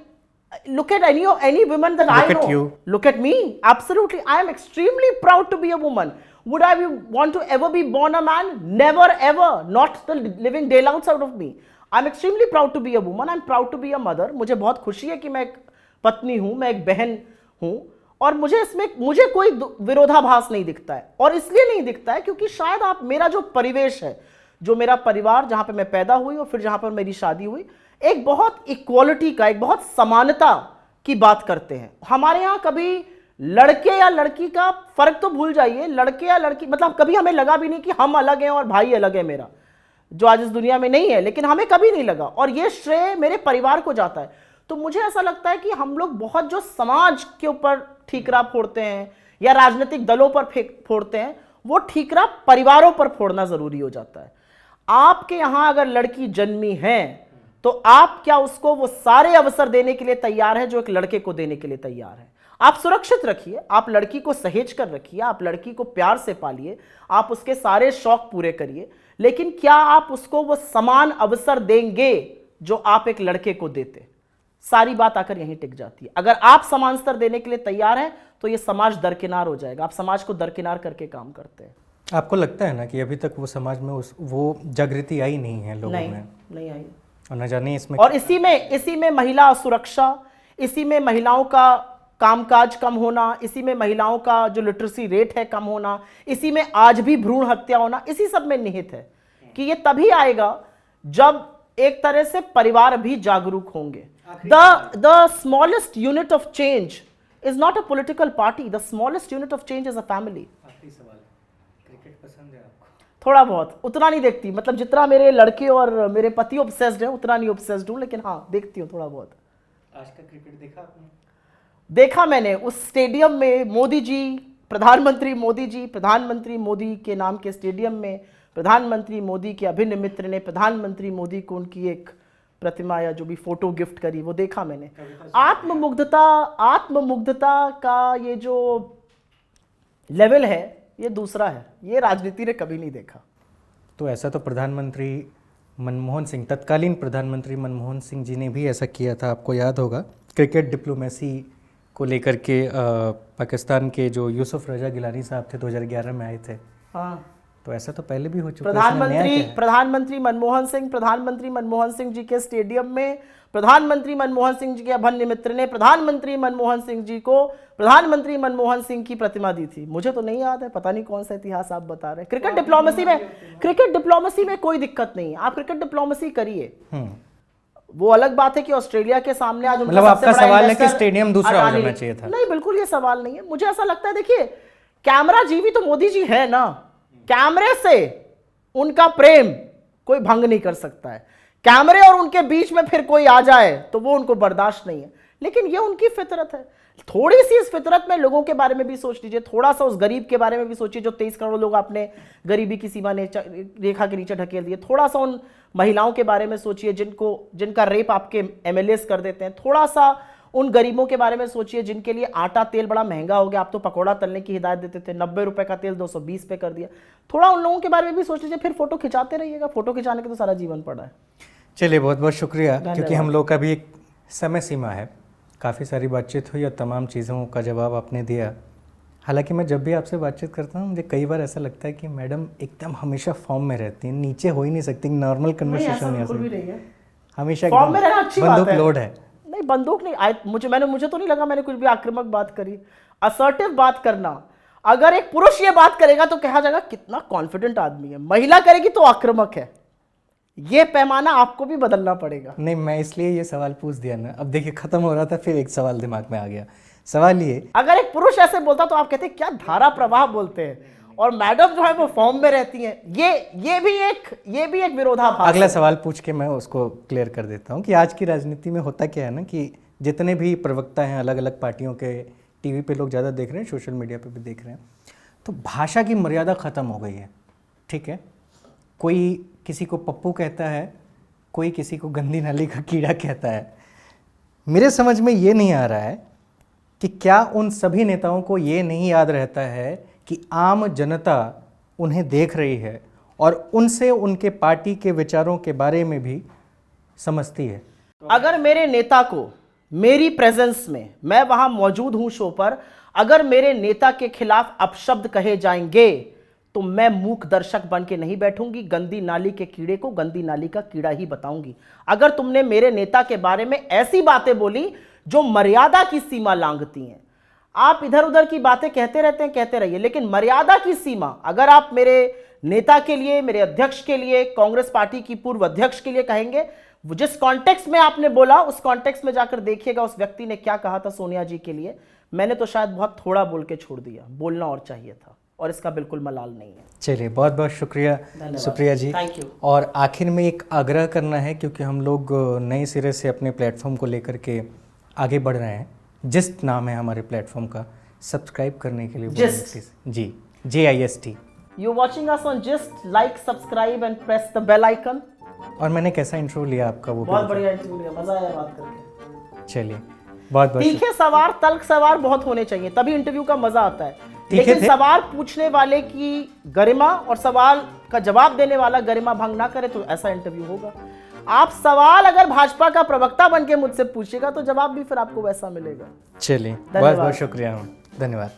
look at any women that I know. Look at you. Look at me. Absolutely. I am extremely proud to be a woman. Would I want to ever be born a man? Never ever. Not the living daylights out of me. I'm extremely proud to be a woman. I'm proud to be a mother. मुझे बहुत खुशी है कि मैं एक पत्नी हूँ, मैं एक बहन हूँ, और मुझे कोई विरोधाभास नहीं दिखता है। और इसलिए नहीं दिखता है क्योंकि शायद आप, मेरा जो परिवेश है, जो मेरा परिवार जहाँ पे मैं पैदा हुई और फिर जहाँ पर मेरी शादी हुई, एक बहुत इक्वालिटी का, एक बहुत समानता की बात करते हैं। हमारे यहाँ कभी लड़के या लड़की का फर्क तो भूल जाइए, लड़के या लड़की, मतलब कभी हमें लगा भी नहीं कि हम अलग हैं और भाई अलग है मेरा, जो आज इस दुनिया में नहीं है, लेकिन हमें कभी नहीं लगा, और ये श्रेय मेरे परिवार को जाता है। तो मुझे ऐसा लगता है कि हम लोग बहुत जो समाज के ऊपर ठीकरा फोड़ते हैं या राजनीतिक दलों पर फोड़ते हैं, वो ठीकरा परिवारों पर फोड़ना जरूरी हो जाता है। आपके यहां अगर लड़की जन्मी है तो आप क्या उसको वो सारे अवसर देने के लिए तैयार है जो एक लड़के को देने के लिए तैयार है? आप सुरक्षित रखिए, आप लड़की को सहेज कर रखिए, आप लड़की को प्यार से पालिए, आप उसके सारे शौक पूरे करिए, लेकिन क्या आप उसको वो समान अवसर देंगे जो आप एक लड़के को देते? सारी बात आकर यहीं टिक जाती है। अगर आप समान स्तर देने के लिए तैयार हैं तो ये समाज दरकिनार हो जाएगा। आप समाज को दरकिनार करके काम करते हैं। आपको लगता है ना कि अभी तक वो समाज में वो जागृति आई नहीं है लोगों में? नहीं आई। और न जाने इसमें, और इसी में महिला सुरक्षा, इसी में महिलाओं का कामकाज कम होना, इसी में महिलाओं का जो लिटरेसी रेट है कम होना, इसी में आज भी भ्रूण हत्या होना, इसी सब में निहित है कि ये तभी आएगा जब एक तरह से परिवार भी जागरूक होंगे। The smallest unit of change is not a political party, the smallest unit of change is a family. Cricket पसंद है आपको? थोड़ा बहुत, उतना नहीं देखती, मतलब जितना मेरे लड़के और मेरे पति ऑब्सेस्ड हैं उतना नहीं ऑब्सेस्ड हूं, लेकिन हाँ देखती हूँ थोड़ा बहुत। आज का क्रिकेट देखा आपने? देखा मैंने, उस स्टेडियम में मोदी जी, प्रधानमंत्री मोदी के नाम के स्टेडियम में प्रधानमंत्री मोदी के अभिन्न मित्र ने प्रधानमंत्री मोदी को उनकी एक प्रतिमा या जो भी फोटो गिफ्ट करी, वो देखा मैंने। आत्ममुग्धता का ये जो लेवल है ये दूसरा है, ये राजनीति ने कभी नहीं देखा। तो ऐसा तो प्रधानमंत्री मनमोहन सिंह, तत्कालीन प्रधानमंत्री मनमोहन सिंह जी ने भी ऐसा किया था, आपको याद होगा। क्रिकेट डिप्लोमेसी को लेकर के पाकिस्तान के जो यूसुफ रजा गिलानी साहब थे 2011 में आए थे, हाँ, तो ऐसा तो पहले भी हो चुका है, इसमें नया क्या है? प्रधानमंत्री मनमोहन सिंह जी के स्टेडियम में प्रधानमंत्री मनमोहन सिंह जी के अभन्य मित्र ने प्रधानमंत्री मनमोहन सिंह जी को प्रधानमंत्री मनमोहन सिंह की प्रतिमा दी थी। मुझे तो नहीं याद है, पता नहीं कौन सा इतिहास आप बता रहे हैं। क्रिकेट डिप्लोमेसी में कोई दिक्कत नहीं है, आप क्रिकेट डिप्लोमेसी करिए। वो अलग बात है कि ऑस्ट्रेलिया के सामने आज मतलब आपका सवाल है कि स्टेडियम दूसरा हो जाना चाहिए था? नहीं, बिल्कुल ये सवाल नहीं है। मुझे ऐसा लगता है, देखिए कैमरा जीवी तो मोदी जी है ना, कैमरे से उनका प्रेम कोई भंग नहीं कर सकता है। कैमरे और उनके बीच में फिर कोई आ जाए तो वो उनको बर्दाश्त नहीं है, लेकिन ये उनकी फितरत है। थोड़ी सी इस फितरत में लोगों के बारे में भी सोच लीजिए, थोड़ा सा उस गरीब के बारे में भी सोचिए जो 23 करोड़ लोग आपने गरीबी की सीमा रेखा के नीचे ढकेल दिए। थोड़ा सा उन महिलाओं के बारे में सोचिए जिनका रेप आपके एमएलएस कर देते हैं। थोड़ा सा उन गरीबों के बारे में सोचिए जिनके लिए आटा तेल बड़ा महंगा हो गया। आप तो पकौड़ा तलने की हिदायत देते थे, 90 रुपए का तेल 220 पे कर दिया। थोड़ा उन लोगों के बारे में भी सोच लीजिए, फिर फोटो खिंचाते रहिएगा। फोटो खिंचाने के तो सारा जीवन पड़ा है। चलिए, बहुत बहुत शुक्रिया, क्योंकि हम लोग का भी एक समय सीमा है। काफ़ी सारी बातचीत हुई और तमाम चीज़ों का जवाब आपने दिया। हालांकि मैं जब भी आपसे बातचीत करता हूँ, मुझे कई बार ऐसा लगता है कि मैडम एकदम हमेशा फॉर्म में रहती हैं, नीचे हो ही नहीं सकती, नॉर्मल कन्वर्सेशन नहीं हो सकती, हमेशा फॉर्म में रहना अच्छी बात बंदूक लोड है। नहीं, बंदूक नहीं, मुझे तो नहीं लगा मैंने कुछ भी आक्रामक बात करी। असर्टिव बात करना, अगर एक पुरुष ये बात करेगा तो कहा जाएगा कितना कॉन्फिडेंट आदमी है, महिला करेगी तो आक्रामक है। ये पैमाना आपको भी बदलना पड़ेगा। नहीं, मैं इसलिए ये सवाल पूछ दिया ना। अब देखिए, खत्म हो रहा था, फिर एक सवाल दिमाग में आ गया। सवाल ये, अगर एक पुरुष ऐसे बोलता तो आप कहते क्या धारा प्रवाह बोलते हैं, और मैडम जो है वो फॉर्म में रहती हैं। ये भी एक विरोधाभास। अगला सवाल पूछ के मैं उसको क्लियर कर देता हूँ कि आज की राजनीति में होता क्या है ना, कि जितने भी प्रवक्ता हैं अलग अलग पार्टियों के, टीवी पे लोग ज़्यादा देख रहे हैं, सोशल मीडिया पे भी देख रहे हैं, तो भाषा की मर्यादा ख़त्म हो गई है। ठीक है, कोई किसी को पप्पू कहता है, कोई किसी को गंदी नाली का कीड़ा कहता है। मेरे समझ में ये नहीं आ रहा है कि क्या उन सभी नेताओं को ये नहीं याद रहता है कि आम जनता उन्हें देख रही है और उनसे उनके पार्टी के विचारों के बारे में भी समझती है। अगर मेरे नेता को मेरी प्रेजेंस में, मैं वहां मौजूद हूं शो पर, अगर मेरे नेता के खिलाफ अपशब्द कहे जाएंगे तो मैं मूक दर्शक बन के नहीं बैठूंगी, गंदी नाली के कीड़े को गंदी नाली का कीड़ा ही बताऊंगी। अगर तुमने मेरे नेता के बारे में ऐसी बातें बोली जो मर्यादा की सीमा लांघती हैं, आप इधर उधर की बातें कहते रहते हैं, कहते रहिए, लेकिन मर्यादा की सीमा अगर आप मेरे नेता के लिए, मेरे अध्यक्ष के लिए, कांग्रेस पार्टी की पूर्व अध्यक्ष के लिए कहेंगे, जिस कॉन्टेक्स्ट में आपने बोला उस कॉन्टेक्स्ट में जाकर देखिएगा उस व्यक्ति ने क्या कहा था सोनिया जी के लिए। मैंने तो शायद बहुत थोड़ा बोल के छोड़ दिया, बोलना और चाहिए था, और इसका बिल्कुल मलाल नहीं है। चलिए, बहुत बहुत शुक्रिया सुप्रिया जी। Thank you. और आखिर में एक आग्रह करना है, क्योंकि हम लोग नए सिरे से अपने प्लेटफॉर्म को लेकर के आगे बढ़ रहे हैं। जिस्ट नाम है हमारे प्लेटफॉर्म का, सब्सक्राइब करने के लिए जी, JIST। You watching us on Gist, like, subscribe and press the bell icon. और मैंने कैसा इंट्रो लिया आपका, वो बहुत बढ़िया इंटरव्यू लिया, मजा आया बात करके। चलिए, बहुत बहुत तीखे सवाल, तल्ख सवाल बहुत होने चाहिए, तभी इंटरव्यू का मजा आता है। लेकिन सवाल पूछने वाले की गरिमा और सवाल का जवाब देने वाला गरिमा भंग ना करे तो ऐसा इंटरव्यू होगा। आप सवाल अगर भाजपा का प्रवक्ता बन के मुझसे पूछेगा तो जवाब भी फिर आपको वैसा मिलेगा। चलिए, बहुत बहुत शुक्रिया, धन्यवाद।